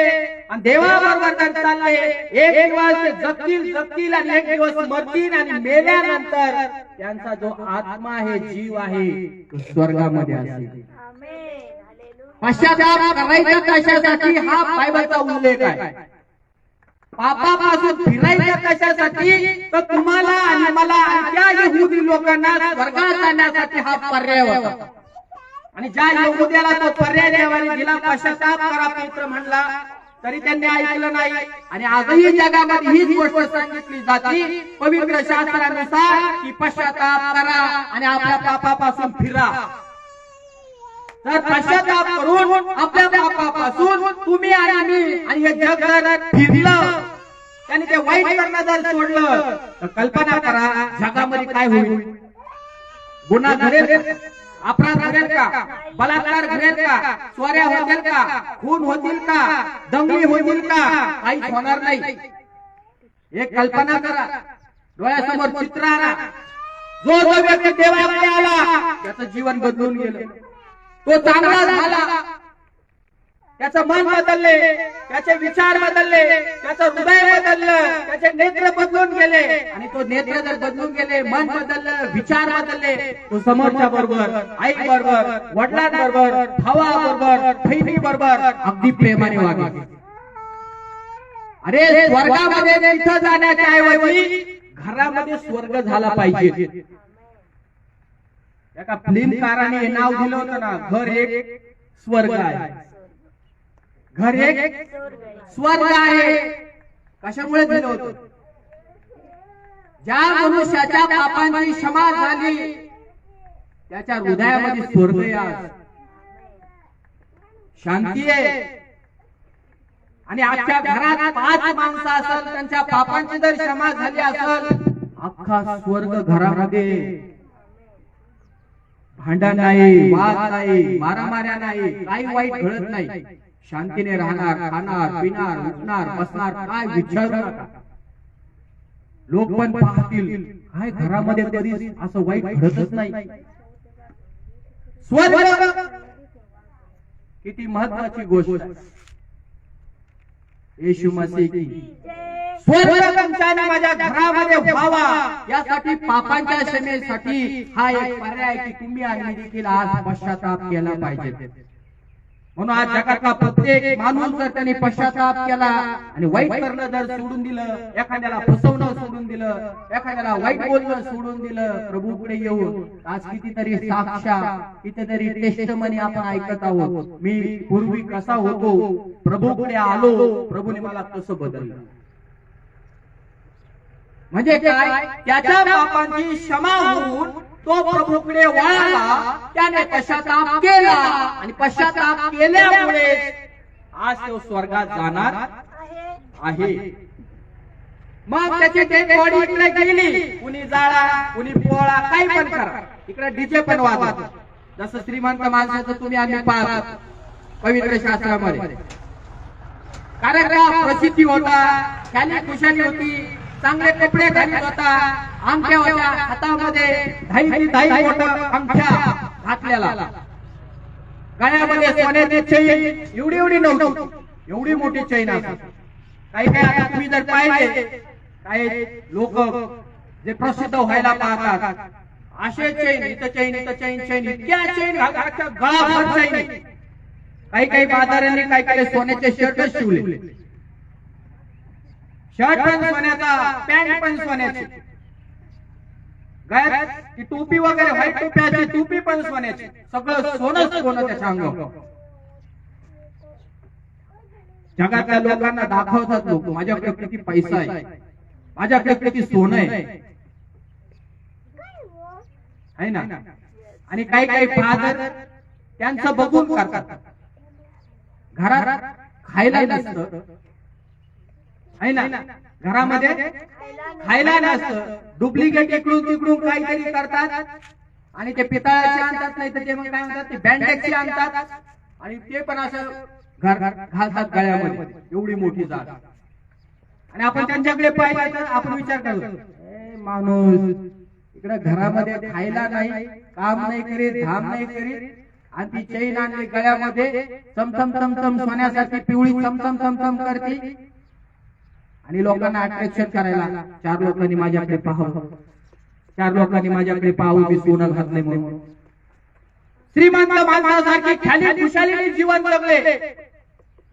आणि देवाबरोबर जर चालले, एक दिवस जगतील आणि एक दिवस मरतील आणि मेल्यानंतर त्यांचा जो आत्मा आहे, जीव आहे, तो स्वर्गामध्ये असेल. पश्चाताप करायचा कशासाठी हा बायबलचा उल्लेख आहे. पापापासून फिरायचं कशासाठी, तर तुम्हाला आणि मला आणि त्या यहुदी लोकांना स्वर्गात जाण्यासाठी हा पर्याय होता. आणि ज्या यहुद्याला तो पर्याय देवाने दिला, पश्चाताप करा पवित्र म्हणला, तरी त्यांनी ऐकलं नाही. आणि आजही जगामध्ये हीच गोष्ट सांगितली जाते पवित्र शास्त्रानुसार की पश्चाताप करा आणि आपल्या पापापासून फिरा. तर पश्चाताप करून आपल्या पापापासून तुम्ही आणि मी आणि हे जग जर फिरलं, त्यांनी ते वाईट करणं जर सोडलं, तर कल्पना करा जगामध्ये काय होईल. गुन्हा घडेल, अपराध घडेल का, बलात्कार घडेल का, चोऱ्या होतील का, खून होतील का, दंगली होतील का, काहीच होणार नाही. एक कल्पना करा, डोळ्यासमोर चित्र आणा. जो जो व्यक्ती देवाकडे आला त्याचं जीवन बदलून गेलं, तो चांगला झाला, त्याचं मन बदलले, त्याचे विचार बदलले, त्याचं हृदय बदललं, त्याचे नेत्र बदलून गेले. आणि तो नेत्र जर बदलून गेले, मन बदललं, विचार बदलले, तो समोरच्या बरोबर, आई बरोबर, वडिलांबरोबर, भावाबरोबर, बहिणी बरोबर अगदी प्रेमाने वागले. अरे स्वर्गामध्ये तिथं जाण्याच्या ऐवजी घरामध्ये स्वर्ग झाला पाहिजे. एका फिल्मकाराने नाव दिलं होतं ना, घर एक स्वर्ग आहे. घर एक स्वर्ग आहे. कशामुळे दिलं होतं? ज्या मनुष्याच्या पापांची क्षमा झाली त्याच्या हृदयामध्ये स्वर्ग आहे, शांती आहे. आणि आजच्या घरात 5 माणसं असेल, त्यांच्या पापांची जर क्षमा झाली असेल, अख्खा स्वर्ग घरामध्ये. भांडण नाही, वाद नाही, मारामाऱ्या नाही, काही वाईट घडत नाही. शांतीने राहणार, खाणार, पिणार, उठणार, बसणार, काय विचारू नका. लोक पण पाहतील काय घरामध्ये कधी असं वाईट घडतच नाही. स्वर्ग किती महत्वाची गोष्ट आहे. येशू मसीह की स्वर्ग तुमच्या आणि माझ्या घरामध्ये व्हावा, यासाठी पापांच्या क्षमेसाठी हा एक पर्याय की तुम्ही आणि देखील आज पश्चाताप केला पाहिजे. म्हणून आज जगातला प्रत्येक माणूस जर त्यांनी पश्चाताप केला आणि वाईट करणं जर सोडून दिलं, एखाद्याला फसवणं सोडून दिलं, एखाद्याला वाईट बोलणं सोडून दिलं, प्रभूकडे येऊन आज कितीतरी साक्षा, कितीतरी टेस्टमनी आपण ऐकत आहोत. मी पूर्वी कसा होतो, प्रभूकडे आलो, प्रभूने मला कसं बदललं. म्हणजे काय, त्याच्या पापांची क्षमा होऊन तो प्रभूकडे वळाला, त्याने पश्चाताप केला आणि पश्चाताप केल्यामुळे आज तो स्वर्गात जाणार आहे. मग त्याची डेड बॉडी इकडे गेली, कुणी जाळा, कुणी पोळा, काही पण करा, इकडे डीजे पण वाजवा. जसं श्रीमंत माणसाचं तुम्ही आम्ही पाहत पवित्र शास्त्रामध्ये. कारण का प्रसिद्धी होता, त्याने खुशाली होती, चांगले कपडे घालत होता, अंगठ्या होत्या हातामध्ये, दाई मोठा अंगठ्या घातलेला, गळ्यामध्ये सोन्याची चैन एवढी एवढी नव्हती, एवढी मोठी चैन असते. काही काही आता तुम्ही जर पाहिले, काही लोक जे प्रसिद्ध व्हायला पाहतात, असे चैन इथं चैन इथं चैन चैन इतक्या चैन घालाच्या गळाभर चैन. काही काही बाजारांनी काही काही सोन्याचे शर्ट शिवले, शर्ट पण सोन्याचा, पॅन्ट पण सोन्याची, गळ्यात ती टोपी वगैरे व्हाईट टोप्याची टोपी पण सोन्याची, सगळं सोनंच सोनं त्याच्या अंगावर. जगातल्या लोकांना दाखवतात लोक, माझ्याकडे किती पैसा आहे, माझ्याकडे किती सोनं आहे ना. आणि काही काही फादर त्यांचं बघून करतात. घरात खायला नसतं आहे ना, घरामध्ये खायला नसतं, डुप्लिकेट इकडून तिकडून काहीतरी करतात आणि ते पितळाचे आणतात, नाही तर ते मग काय म्हणतात, ते बँडेजचे आणतात आणि ते पण असं घालतात गळ्यामध्ये, एवढी मोठी जात. आणि आपण त्यांच्याकडे पाहिजे तर आपण विचार करतो, माणूस इकडे घरामध्ये खायला नाही, काम नाही करीत, धाम नाही करीत, आणि ती चैन आणली गळ्यामध्ये, चमचम चमचम सोन्यासारखी पिवळी चमचम चमचम करते आणि लोकांना अट्रॅक्शन करायला, 4 लोकांनी माझ्याकडे पाहावं, 4 लोकांनी माझ्याकडे पाहू, मी सोनं घातले म्हणून. श्रीमंत माणसासारखी खाली खुशालीने जीवन जगले.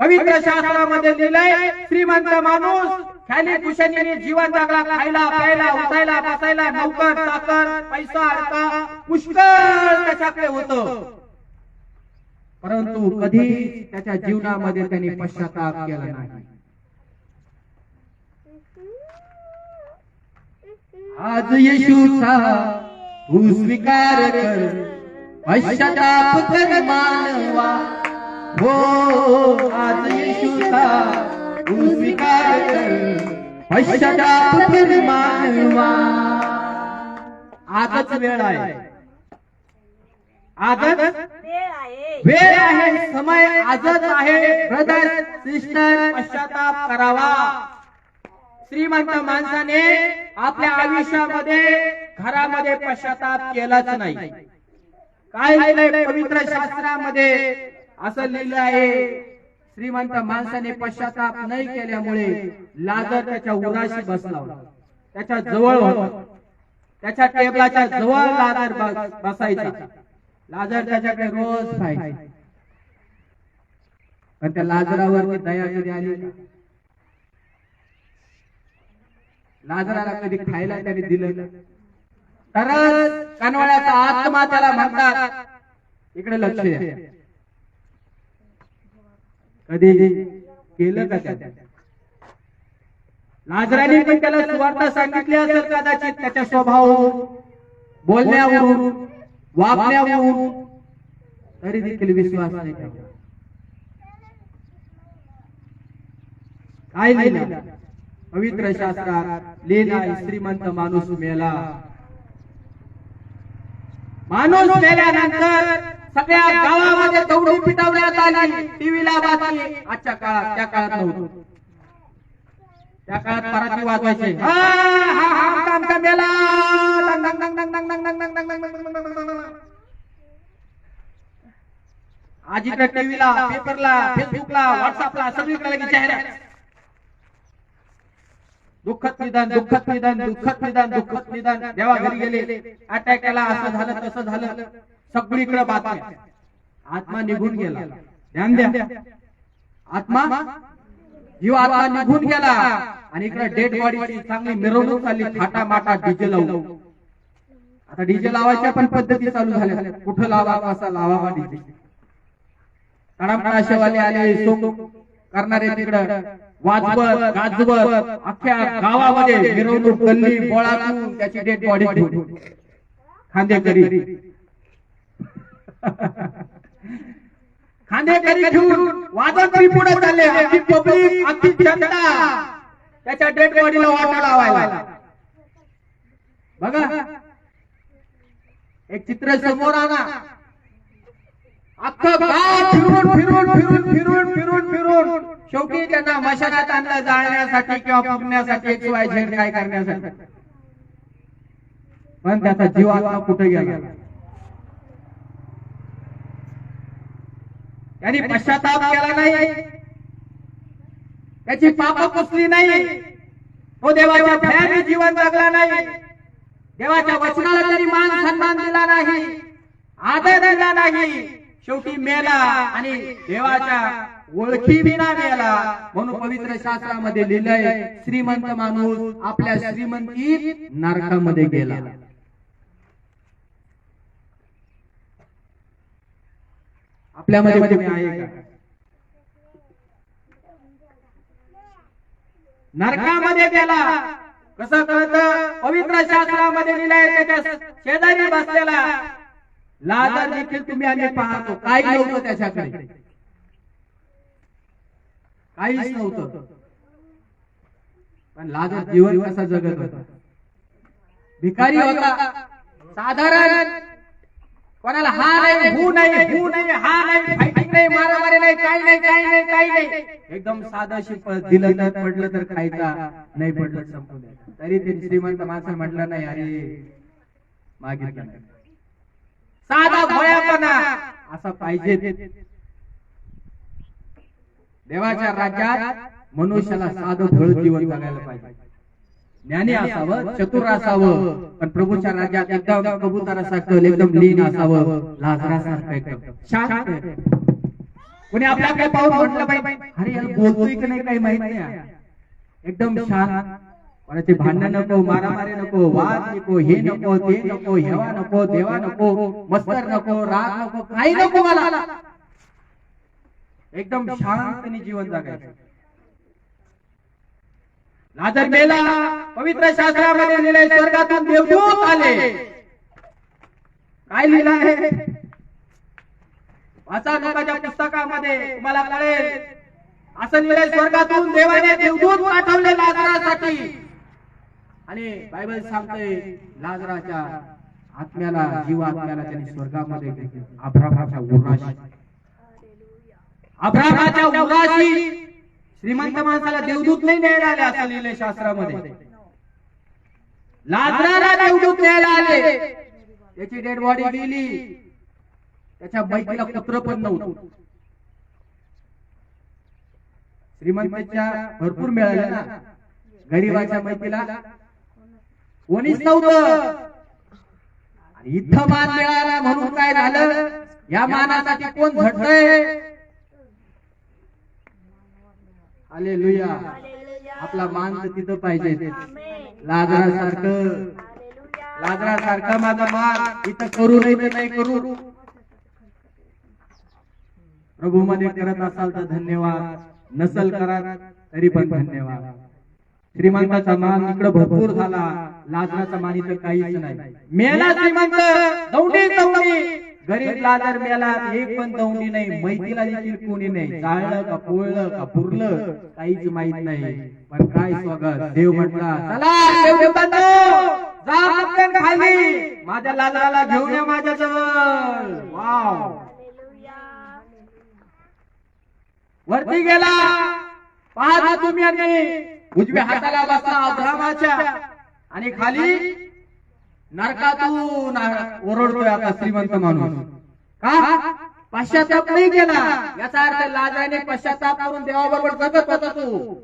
पवित्र शास्त्रामध्ये लिहिलंय, श्रीमंत माणूस खाली खुशालीने जीवन जगला, खायला प्यायला उठायला बसायला, नौकर चाकर पैसा अडका पुष्कळ त्याच्याकडे होतं. परंतु कधी त्याच्या जीवनामध्ये त्यांनी पश्चाताप केला नाही. आज येशूचा तू स्वीकार कर, पश्चाताप कर मानवा. हो आज येशूचा तू स्वीकार कर, पश्चाताप कर मानवा. आजच वेळ आहे, आजच वेळ आहे, समय आजच आहे. ब्रदर सिस्टर, पश्चाताप करावा. श्रीमंत माणसाने आपल्या आयुष्यामध्ये घरामध्ये पश्चाताप केलाच नाही. काय लिहिलंय पवित्र शास्त्रामध्ये? असं लिहिलं आहे, श्रीमंत माणसाने पश्चाताप नाही केल्यामुळे लाजर त्याच्या उराशी बसला होता, त्याच्या जवळ होता, त्याच्या टेबलाच्या जवळ लाजर बसायचा. लाजर त्याच्याकडे रोज पाहायचा, पण त्या लाजरावरती दया कधी आली का? लाजराला कधी खायला त्याने दिलं तरच कनवळ्याचा आत्मा त्याला म्हणतात. इकडे लक्ष द्या, कधी केलं का त्या? लाजराने पण त्याला सुवार्ता सांगितली असेल कदाचित, त्याच्या स्वभावावरून, बोलण्यावरून, वागण्यावरून, तरी देखील विश्वास नाही केला. काय लिहिलं पवित्र शास्त्रात? लिहिलं, श्रीमंत माणूस मेला. माणूस मेल्यानंतर सगळ्या गावामध्ये दौडी पिटवण्यात आली. टीव्हीला बातमी. आजच्या काळात, त्या काळात नव्हतं. त्या काळात पराती वाजवायचे, आमचा मेला. आज इकडे टीव्हीला, पेपरला, फेसबुकला, व्हॉट्सअपला सगळीकडे जाहिरात. दुःखद निदान, दुःखद निदान, दुःखद निदान, दुःखद निदान. देवा घरी गेले, अटॅक आला, असं झालं तसं झालं, सगळीकडे बातम्या. आत्मा निघून गेला. ध्यान द्या, आत्मा, जीव आत्मा निघून गेला. आणि इकडे डेड बॉडीची चांगली मिरवणूक चालली, थाटा माटा डीजे लावू. आता डीजे लावायच्या पण पद्धती चालू झाल्या. कुठं लावा, कसा लावा डीजे. तडामटाशेवाले आले, सोंग करणारे तिकडं वाजवत गाजवत अख्ख्या गावामध्ये मिरवणूक, गल्ली गोळा करून त्याची डेड बॉडी घेऊन खांदेकरी खांदेकरी घेऊन वाजवत पुढे चालले. अख्खी पब्लिक, अख्खी जनता त्याच्या डेड बॉडीला वाटा लावायला. बघा, एक चित्र समोर आणा. अख्खं गाव फिरून फिरून फिरून फिरून फिरून फिरून शेवटी त्यांना मशानात आणलं, जाळण्यासाठी किंवा फुकण्यासाठी, XYZ काय करण्यासाठी. पण त्याचा जीव आत्मा कुठे गेला? त्यांनी पश्चाताप केला नाही, त्याची पाप पुसली नाही, तो देवाच्या भयाने जीवन जगला नाही, देवाच्या वचनाला त्यांनी मान सन्मान दिला नाही, आदर दिला नाही. शेवटी मेला आणि देवाच्या ओळखी विना मेला. म्हणून पवित्र शास्त्रामध्ये लिहिलंय, श्रीमंत माणूस आपल्या श्रीमंतीत नरकामध्ये गेला. आपल्यामध्ये तुम्ही आहे का? नरकामध्ये गेला. कसं कळतं? पवित्र शास्त्रामध्ये लिहिलंय, त्याच्या शेजारी बसलेला लाजर देखील तुम्ही आम्ही पाहतो, काही नव्हतं त्याच्याकडे, काहीच नव्हतं. पण लाजर जीवन कसं जगत होता? भिकारी होता. साधारण कोणाला हा नाही, हू नाही, हू नाही, हा नाही, फायटिंग नाही, मारामारी नाही, काही नाही, काही नाही, काही नाही. एकदम साधं शिंपल. दिलं तर पडलं तर खायचा, नाही पडलं संपून द्यायचं. तरी ते श्रीमंत माणसं म्हटलं नाही, अरे मागितलं नाही. साधा भोळ्यापणा असा पाहिजे. देवाच्या राज्यात मनुष्याला साधं भोळ जीवन जगायला पाहिजे. ज्ञानी असावं, चतुर असावं, पण प्रभूच्या राज्यात एकदम कबुतरासारखं एकदम लीन असावं, लाजरासारखं एकदम शांत. कोणी आपल्याकडे पाहून म्हटलं पाहिजे, अरे यार बोलतोय की नाही काही माहित नाही, एकदम शांत. कोणाचे भांडण नको, मारामारी नको, वाद नको, हे नको, ते नको, हेवा नको, देवा नको, मस्तर नको, राग नको, काही नको मला. एकदम शांतपणे जीवन जगायचं. लाजर मेला, पवित्र शास्त्रामध्ये लिहिलंय स्वर्गातून देवदूत आले. काय लिहिलं आहे? वाचा लोकांच्या पुस्तकामध्ये, तुम्हाला कळेल. असं लिहिलंय स्वर्गातून देवाने देवदूत पाठवले लाजरासाठी. आणि बायबल सांगते लाजराच्या आत्म्याला, जीव आत्म्याला त्यांनी स्वर्गामध्ये घेतलं. अब्राहामाच्या उराशी श्रीमंत माणसाला देवदूत नाही न्यायला आले असं लिहिलंय शास्त्रामध्ये. लाजराला देवदूत न्यायला आले. त्याची डेड बॉडी गेली, त्याच्या बैठीला पुत्र पण नव्हतं. श्रीमंताच्या भरपूर मिळाले ना, गरीबाच्या मैतीला कोणीच नव्हतं. आणि इथं मान मिळाला म्हणून काय झालं? या मानासाठी कोण झटतंय? हालेलुया. आपला मान तर तिथं पाहिजे. लाजरासारखं माझा मान इथं करू नाही तर नाही करू. प्रभू मध्ये करत असाल तर धन्यवाद, नसल करा तरी पण धन्यवाद. श्रीमंताचा मान इकडे भरपूर झाला, लाजराचा मान इथं काहीच नाही. मेला श्रीमंत, दौंडी दौंडी. गरीब लाजर मेला, एक पण दौंडी नाही, मैतीला देखील कोणी नाही. जाळलं का पोळलं का पुरलं काहीच माहित नाही. पण काय स्वागत, देव म्हटला चला देवदूतांनो, जा पटकन खाली, माझ्या लाजराला घेऊन या माझ्या जवळ. वाव. वरती गेला, पाहता तुम्ही आणि उजव्या हाताला बसला अब्राहामाच्या, आणि खाली नरकातून ओरडतोय आता श्रीमंत माणूस. का? पश्चाताप नाही केला. याचा अर्थ लाजराने पश्चाताप करून देवाबरोबर जगत होता. तू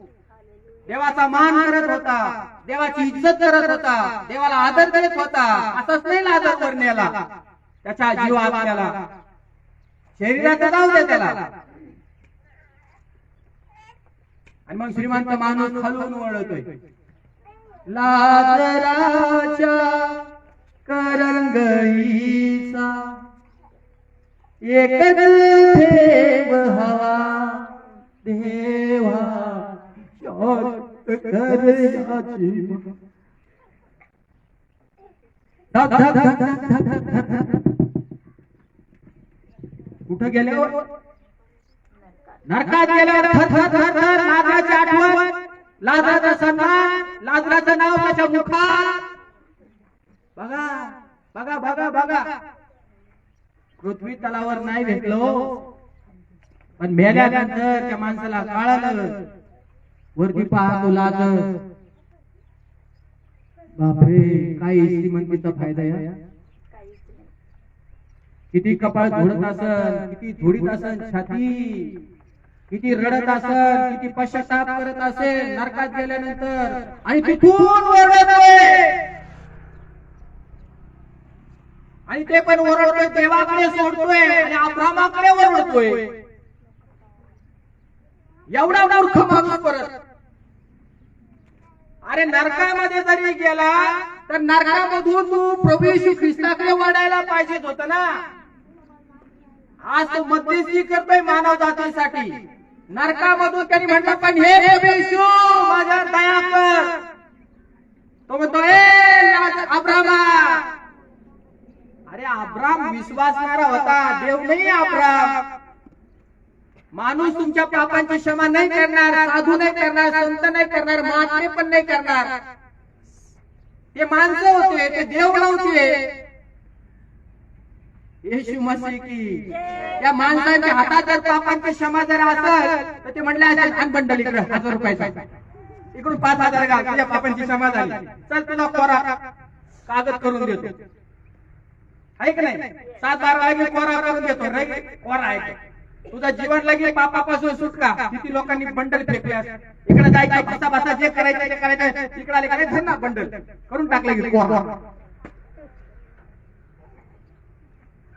देवाचा मान करत होता, देवाची इज्जत करत होता, देवाला आदर करत होता. असंच नाही लाजर वर नेला, त्याच्या जीव आत्म्याला, शरीराचा जाऊ दे त्याला. आणि मग श्रीमंत माणूस खालून वळतोय. लाजराच्या करंगळीचा एकच थेंब हवा देवा शांत कर याची. कुठं गेल्यावर? नरकात गेल्यावर लाजराची आठवण, लाजराचा सन्मान, लाजराचं नाव त्याच्या मुखात. बघा बघा बघा बघा, पृथ्वी तलावर नाही भेटलो, पण मेल्यानंतर त्या माणसाला कळालं. वरती पाहतो लाजर, बापरे काही श्रीमंतीचा फायदा आहे. किती कपाळ झोडत असन, किती झोडीत असन छाती, किती रडत असेल, किती पश्चाताप करत असेल नरकात गेल्यानंतर. आणि तिथून ओरडतोय, आणि ते पण ओरडतोय, देवाकडे सोडतोय आणि अब्राहामाकडे ओरडतोय. एवढा मूर्ख माणूस परत. अरे नरकामध्ये जरी गेला तर नरकामधून तू प्रभू येशू ख्रिस्ताकडे वाढायला पाहिजेत होत ना. आज तो मध्यस्थी करतोय मानव जातीसाठी. नरकामधून त्यांनी म्हटलं पण हे प्रभू येशू माझ्या दया कर. तो म्हणतो अब्राहमा. अरे अब्राम विश्वासणारा होता, देव नाही अब्राम. माणूस तुमच्या पापांची क्षमा नाही करणार, साधू नाही करणार, संत नाही करणार, महात्मे पण नाही करणार. ते माणसं होते, ते देव नव्हते. येशू मसीह की त्या माणसांच्या हातात जर पापांची क्षमा जर असेल तर ते म्हणले असेल आण बंडल इकडे 1000 रुपयाचा, इकडून 5000 घाल, तुझ्या पापांची क्षमा झाली, चल तुला कोरा कागद करून देतो. ऐक नाही 7-12 लागी कोरा करून देतो. कोरा आहे तुझं जीवन लगे पापापासून सुटका. किती लोकांनी बंडल फेकले, इकडे जायचं बसा बसा, जे करायचं ते करायचं, तिकडे आले काय धन्ना बंडल करून टाकले की कोरा.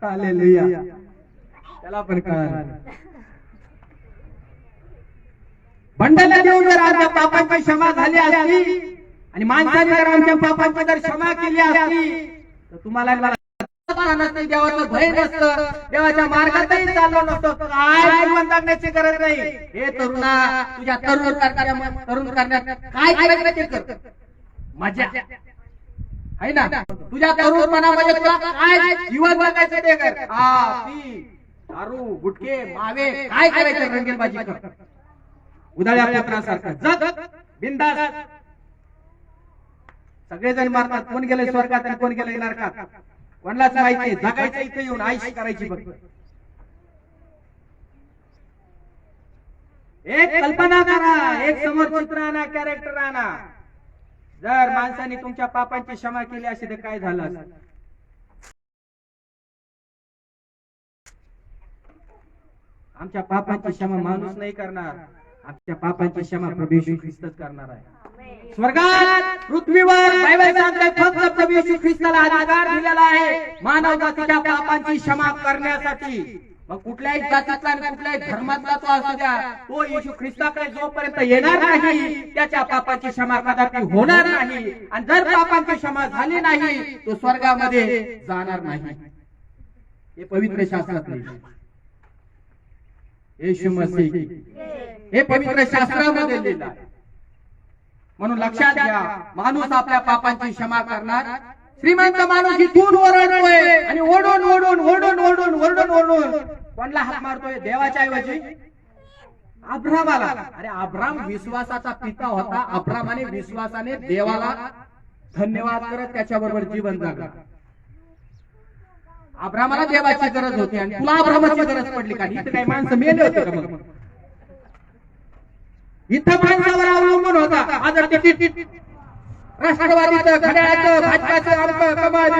हालेलुया. त्याला पण कळालं. बंडला देऊन जर आमच्या पापांची क्षमा झाली असती आणि माणसाने जर आमच्या पापांची जर क्षमा केली असती तर तुम्हाला उपासना नसते, देवाचं भय नसतं, देवाच्या मार्गातही चाललो नसतो, काय जीवन जगण्याची गरज नाही. हे तरुणा, तुझ्या तरुण करण्यात काय करायचं ते कर, मजा आहे ना. तुझ्या तरुणपणामध्ये तुला काय जीवन जगायचं ते कर. पी, दारू, गुटखे, मावे, काय करायचं रंगेलबाजी कर. उदाळ्या पुत्रासारखं जग बिंदास. सगळेजण मारतात, कोण गेले स्वर्गात आणि कोण गेले नरकात कोणालाच माहिती. जगायचं इथे येऊन आयुष्य करायची फक्त. एक कल्पना करा, एक समोर चित्र आणा, कॅरेक्टर आणा. जर माणसाने तुमच्या पापांची क्षमा केली असे तर काय झालं असतं. आमच्या पापांची क्षमा माणूस नाही करणार, आमच्या पापांची क्षमा प्रभू येशू ख्रिस्तच करणार आहे. स्वर्गात पृथ्वीवर बायबल सांगते फक्त प्रभू येशू ख्रिस्ताला अधिकार दिलेला आहे मानव जातीच्या पापांची क्षमा करण्यासाठी. मग कुठल्याही जातीतला आणि कुठल्याही धर्मातला तो असू द्या, तो येशू ख्रिस्ताकडे जोपर्यंत येणार नाही त्याच्या पापाची क्षमा कदापि होणार नाही. आणि जर पापांची क्षमा झाली नाही तो स्वर्गामध्ये जाणार नाही. हे पवित्र शास्त्रातले येशू मसीह, हे पवित्र शास्त्रामध्ये लिहिलं आहे. म्हणून लक्षात घ्या, माणूस आपल्या पापांची क्षमा करणार. श्रीमंत माणूस इथून ओरडतोय आणि ओढून ओढून ओढून ओढून ओरडून ओढून कोणला हात मारतोय, देवाच्या ऐवजी अब्रामाला. अरे अब्राम विश्वासाचा पिता होता. अब्रामाने विश्वासाने देवाला धन्यवाद करत त्याच्याबरोबर जीवन जगलं. अब्रामाला देवाची गरज होती आणि तुला अब्रामाची गरज पडली का? इथे काही माणसं मेले होते का? मग इथं माणसावर अवलंबून होता. आज तिकीट राष्ट्रवादीचं, घड्याळाचं, भाजपाचं, आमचं कमाल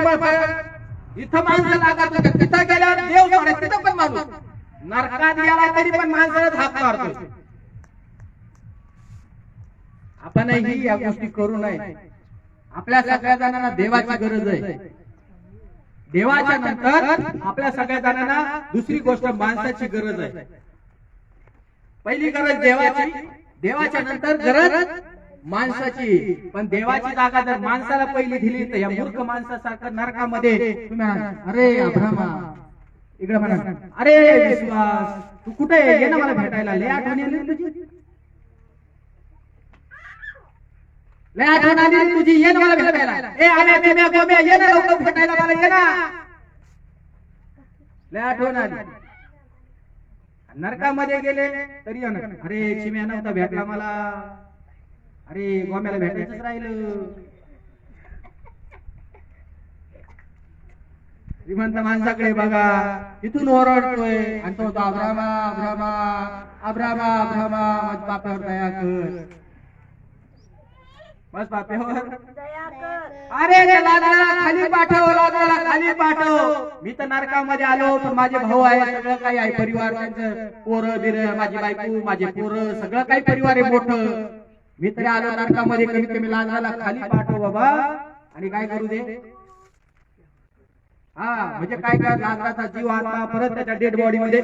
इथं माणसं लागत होते. तिथं गेल्यावर देव सोडायचं. तिथं पण माणूस नरकात गेला तरी पण माणसालाच हात मारतो. आपणही या गोष्टी करू नये. आपल्या सगळ्या जणांना देवाची गरज आहे. देवाच्या नंतर आपल्या सगळ्या जणांना दुसरी गोष्ट माणसाची गरज आहे. पहिली गरज देवाची, देवाच्या नंतर गरज माणसाची. पण देवाची जागा जर माणसाला पहिली दिली तर या मूर्ख माणसासारखं नरकामध्ये तुम्ही अरे अब्रामा इकडे म्हणा, अरे विश्वास तू कुठे ये ना मला भेटायला. लय आठवण आली तुझी, लय आठवण आली तुझी, ये ना मला भेटायला. ए आम्या बिम्या गोम्या ये ना लवकर भेटायला मला, ये ना. लय आठवण आली. नरकामध्ये गेले तरी अरे चिम्या नव्हता भेटला मला, अरे गोम्याला भेटायचंच राहिलं. श्रीमंत माणसाकडे बघा, तिथून ओरडतोय आणि तो अब्रामा अब्रामा अब्रामा अब्रामा माझ्या बापावर दया कर, बस बापावर दया कर. अरे लाजराला खाली पाठव, लाजराला खाली पाठव. मी तर नरकामध्ये आलो पण माझे भाऊ आहे, सगळं काही आहे, परिवार, त्यांचं पोरं बिरं, माझी बायको, माझे पोरं, सगळं काही परिवार आहे मोठं. मी तरी आलो नरकामध्ये, कमीत कमी लाजराला खाली पाठव बाबा. आणि काय करू दे? म्हणजे काय काय, लाजराचा जीव आता परत त्याच्या डेड बॉडी मध्ये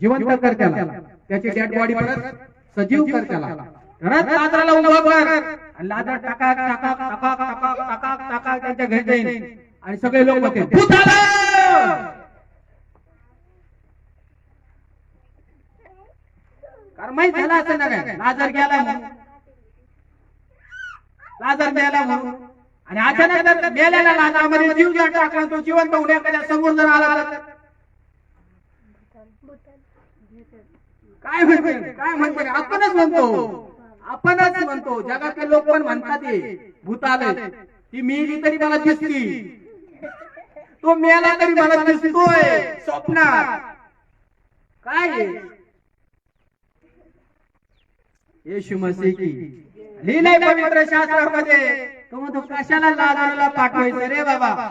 जिवंत कर, त्याला त्याची डेड बॉडी परत सजीव कर, त्याला परत लाजराला उभा कर. आणि लाजर टाका टाका टाका टाका टाका टाका त्यांच्या घरी जाईल आणि सगळे लोक होते भूत आलं. कारण माहित झालं असं ना काय, लाजर गेला म्हणून, लाजर गेला म्हणून. आणि अचानक जर मेलेल्या लाजरामध्ये जीव जर टाकला, तो जिवंत होण्याकडे समोर जर आला तर काय म्हणते, काय म्हणते? आपणच म्हणतो, आपणच म्हणतो. जगातले लोक पण म्हणतात भूत आलंय. ती मेली तरी मला दिसती, तो मेला तरी मला दिसतोय स्वप्नात. काय येशू मसीह की लिहिलंय पवित्र शास्त्रामध्ये. तो म्हणतो कशाला लाजराला पाठवायचं रे बाबा?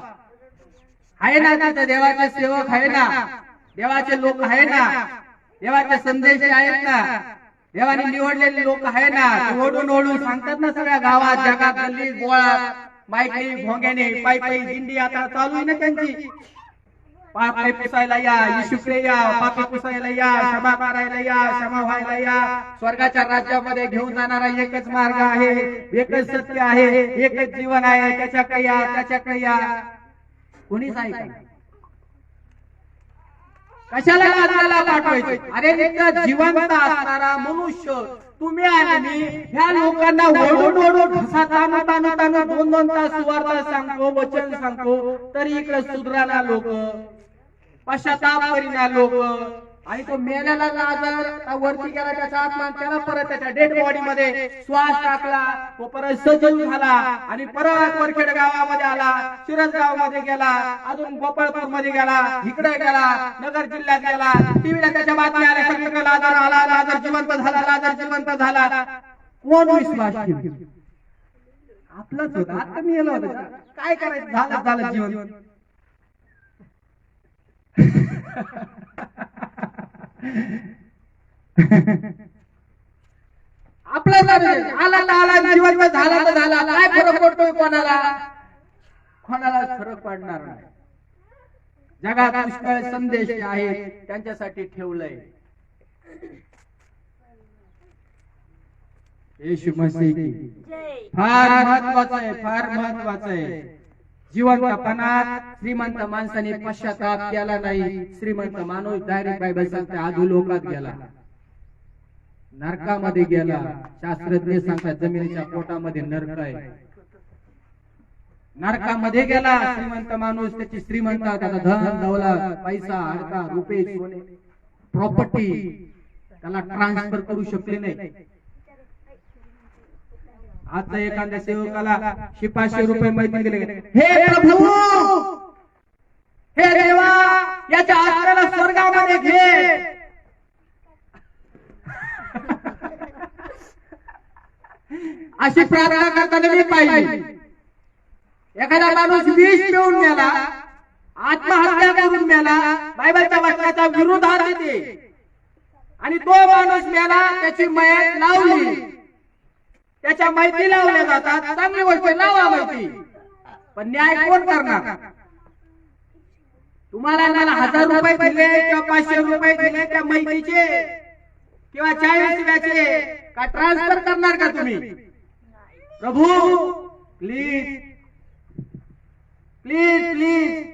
आहे ना तिथे देवाचे सेवक आहे ना, देवाचे लोक आहे ना, देवाचे संदेश आहेत ना, देवाने निवडलेले लोक आहे ना. ओढून ओढून सांगतात ना सगळ्या गावात, जगात, गल्लीत, बोळात, माईकने, भोंग्याने, पायी पायी दिंडी आता चालू आहे ना त्यांची. पापे पुसायला या, येशूकडे या, पापे पुसायला या, क्षमा मारायला या, क्षमा व्हायला या. स्वर्गाच्या राज्यामध्ये घेऊन जाणारा एकच मार्ग आहे, एकच सत्य आहे, एकच जीवन आहे. त्याच्याकडे या, त्याच्याकडे या. कोणीच ऐका. कशाला लाजाला पाठवायचे? अरे नित्य जिवंत असणारा मनुष्य तुम्ही आणि मी ह्या लोकांना ओढून ओढून घसा ताणू ताणू ताणू 2-2 तास सुवार्ता सांगतो, वचन सांगतो, तरी इकडे सुधराना लोक, पश्चाताप करीना लोक. आणि तो मेलेला लाजर वरती गेला, त्याचा आत्मा त्याला परत त्याच्या डेड बॉडी मध्ये श्वास टाकला, तो परत सजीव झाला आणि परत वरखेड गावामध्ये आला, शिरस गावामध्ये गेला, अजून गोपाळपूर मध्ये गेला, इकडे गेला, नगर जिल्ह्यात गेला. टीव्हीला त्याच्या बातम्या आल्या, सगळीकडे लाजर आला, लाजर जिवंत झाला, लाजर जिवंत झाला. कोण विश्वास ठेवतो? आपलंच होतं. आता मी येलो होतो, काय करायचं, झालं झालं जीवन. आपला आला तर आला, जिवंत झाला तर झाला. काय फरक पडतोय कोणाला? कोणाला फरक पडणार नाही. जगात पुष्कळ संदेश आहेत त्यांच्यासाठी ठेवलंय. येशू मसीह की फार महत्वाचं आहे, फार महत्वाचं आहे. जिवंतपणात श्रीमंत माणसाने पश्चाताप केला नाही. श्रीमंत माणूस डायरेक्ट बायबल सांगते अधोलोकात गेला, नरकामध्ये गेला. शास्त्रज्ञ सांगतात जमिनीच्या पोटामध्ये नरक आहे, नरकामध्ये गेला श्रीमंत माणूस. त्याची श्रीमंत, त्याचा धन दौलत, पैसा, अडका, रुपये, सोने, प्रॉपर्टी त्याला ट्रान्सफर करू शकले नाही. आता एखाद्या सेवकाला 500 रुपये माहिती गेले, हे प्रभू, हे देवा, याच्या आत्म्याला स्वर्गामध्ये घे. अशी प्रार्थना करताना मी पाहिली. एखादा माणूस विष पिऊन मेला, आत्महत्या करून मेला, बायबलच्या वचनाच्या विरोधात येते, आणि तो माणूस मेला, त्याची मयत लावली, त्याच्या माहिती लावल्या जातात. चांगली गोष्ट, लावा माहिती, पण न्याय कोण करणार? तुम्हाला मला 1000 रुपये दिले किंवा 500 रुपये दिले त्या माहितीचे किंवा 40 का ट्रान्सफर करणार का तुम्ही? प्रभू प्लीज प्लीज प्लीज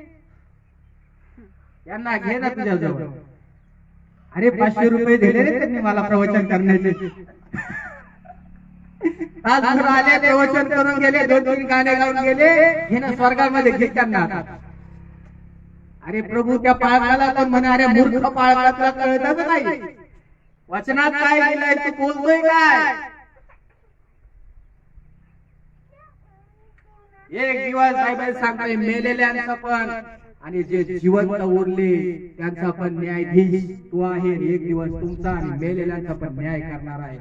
यांना घे ना तुझ्या जवळ. अरे 500 रुपये दिले रे त्यांनी मला प्रवचन करण्याचे. तासभर आले, प्रवचन करून गेले, 2-3 गाणे गाऊन गेले, हे ना स्वर्गामध्ये घेत करणार. अरे प्रभू त्या पाळकाला पण म्हणा, अरे मूर्ख पाळका, तुला कळतच नाही वचनात काय लिहिलंय, तू बोलतोय काय? एक दिवस बायबल सांगतोय मेलेल्यांचा पण आणि जे जिवंत उरले त्यांचा पण न्यायाधीश तू आहे. एक दिवस तुमचा आणि मेलेल्यांचा पण न्याय करणार आहे.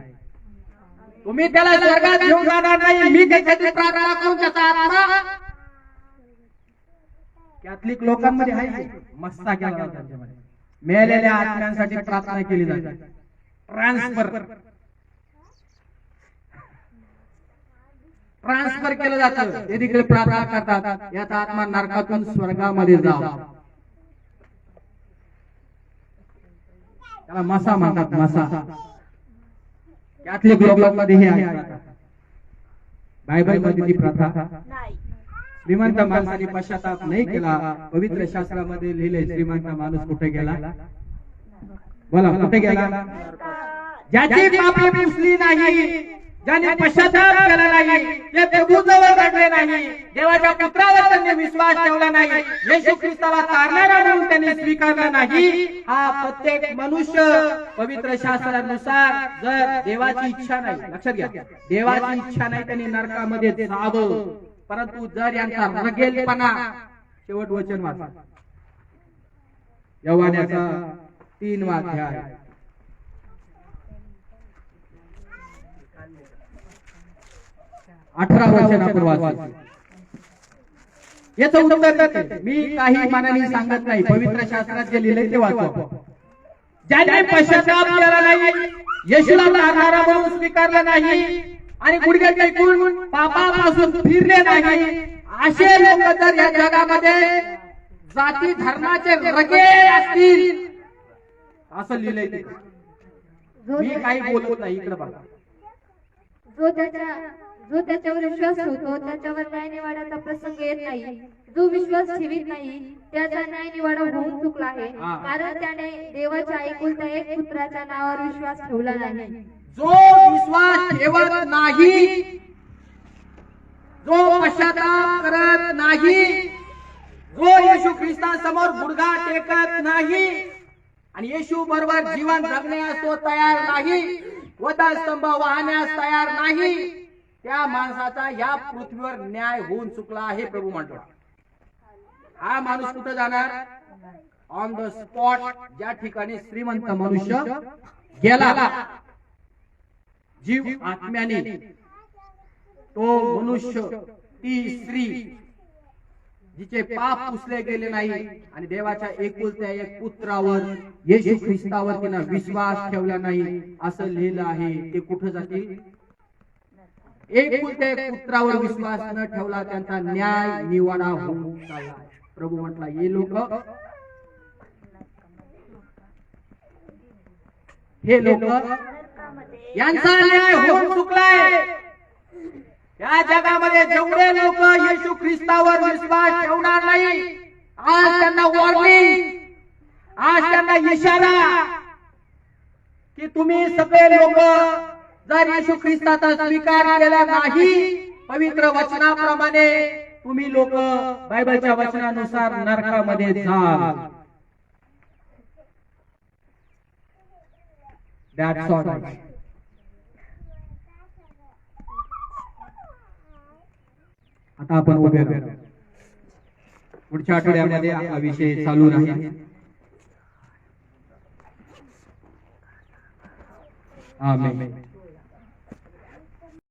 तुम्ही त्याला स्वर्गात घेऊन जाणार नाही. मी त्याची प्रार्थना करून त्याचा आत्मा कॅथलिक लोकांमध्ये आहे, मस्ता केला त्यांच्यामध्ये मेलेल्या आत्म्यांसाठी प्रार्थना केली जाते. ट्रान्सफर केलं जातं. ते तिकडे प्रार्थना करतात, याचा आत्मा नरकातून स्वर्गामध्ये जावा. त्याला मसा म्हणतात, मसा. कॅथलिक लोकांमध्ये हे आहे. बायबल मध्ये ती प्रथा नाही. श्रीमंत माणसाने पश्चाताप नाही केला. पवित्र शास्त्रामध्ये लिहिले श्रीमंत माणूस कुठे गेला? बोला, कुठे गेला? ज्याची पापे पुसली नाही, ज्याने पश्चाताप केला नाही, जे प्रभूजवळ घडले नाही, देवाच्या पुत्रावर त्यांनी विश्वास ठेवला नाही, येशू ख्रिस्ताला तारणारा म्हणून त्यांनी स्वीकारला नाही, हा प्रत्येक मनुष्य पवित्र शास्त्रानुसार जर देवाची इच्छा नाही, लक्षात घ्या, देवाची इच्छा नाही त्यांनी नरकामध्ये जावं. परंतु जर यांचा रगेलपणा, शेवट वचन वाचा यौवान्याचा 3वा अध्याय 18 वचनापूर्वाच याचं उत्तर देते. मी काही मनाने सांगत नाही, पवित्र शास्त्रात जे लिहिलंय ते वाचतो. ज्याने पश्चाताप केला नाही, येशूला मारणारा म्हणून स्वीकारला नाही आणि गुडघे टेकून पापापासून फिरले नाही, असे लोक जर या जगामध्ये जाती धर्माचे रगे असतील असं लिहिलंय तिथे. जो मी काही बोलत नाही, इकडे बघा. जो त्याच्यावर विश्वास ठेवतो त्याच्यावर न्याय निवाड्याचा प्रसंग येत नाही. जो विश्वास ठेवीत नाही त्याचा न्याय निवाडा होऊन चुकला आहे, कारण त्याने देवाच्या एकुलत्या एक पुत्राच्या नावावर विश्वास ठेवला नाही. जो विश्वास ठेवत नाही, जो पश्चाताप करत नाही, जो येशू ख्रिस्तासमोर गुडघा टेकत नाही आणि येशू बरोबर जीवन जगण्यास तो तयार नाही, वधस्तंभ वाहण्यास तयार नाही, त्या माणसाचा या पृथ्वीवर न्याय होऊन चुकला आहे. प्रभू म्हणतो हा माणूस कुठे जाणार? On the spot. ज्या ठिकाणी श्रीमंत मनुष्य गेला जीव आत्म्याने, तो मनुष्य, ती स्त्री जिचे पाप पुसले गेले नाही आणि देवाच्या एकुलत्या एक पुत्रावर येशू ख्रिस्तावर तिने विश्वास ठेवला नाही असं लिहिलं आहे. ते कुठे जातील? एकुलत्या एक पुत्रावर विश्वास न ठेवला त्यांचा न्याय निवाडा होऊन चालला. प्रभू म्हटला हे लोक यांचा न्याय होऊन चुकलाय. या जगामध्ये जेवढे लोक येशू ख्रिस्तावर विश्वास ठेवणार नाही, आज त्यांना वॉर्निंग, आज त्यांना इशारा की तुम्ही सगळे लोक जर येशू ख्रिस्ताचा स्वीकार केला नाही, पवित्र वचनाप्रमाणे तुम्ही लोक बायबलच्या वचनानुसार नरकामध्ये जाल. That's all. आता आपण उभे राहू. पुढच्या आठवड्यामध्ये हा विषय चालू राहील. आमेन.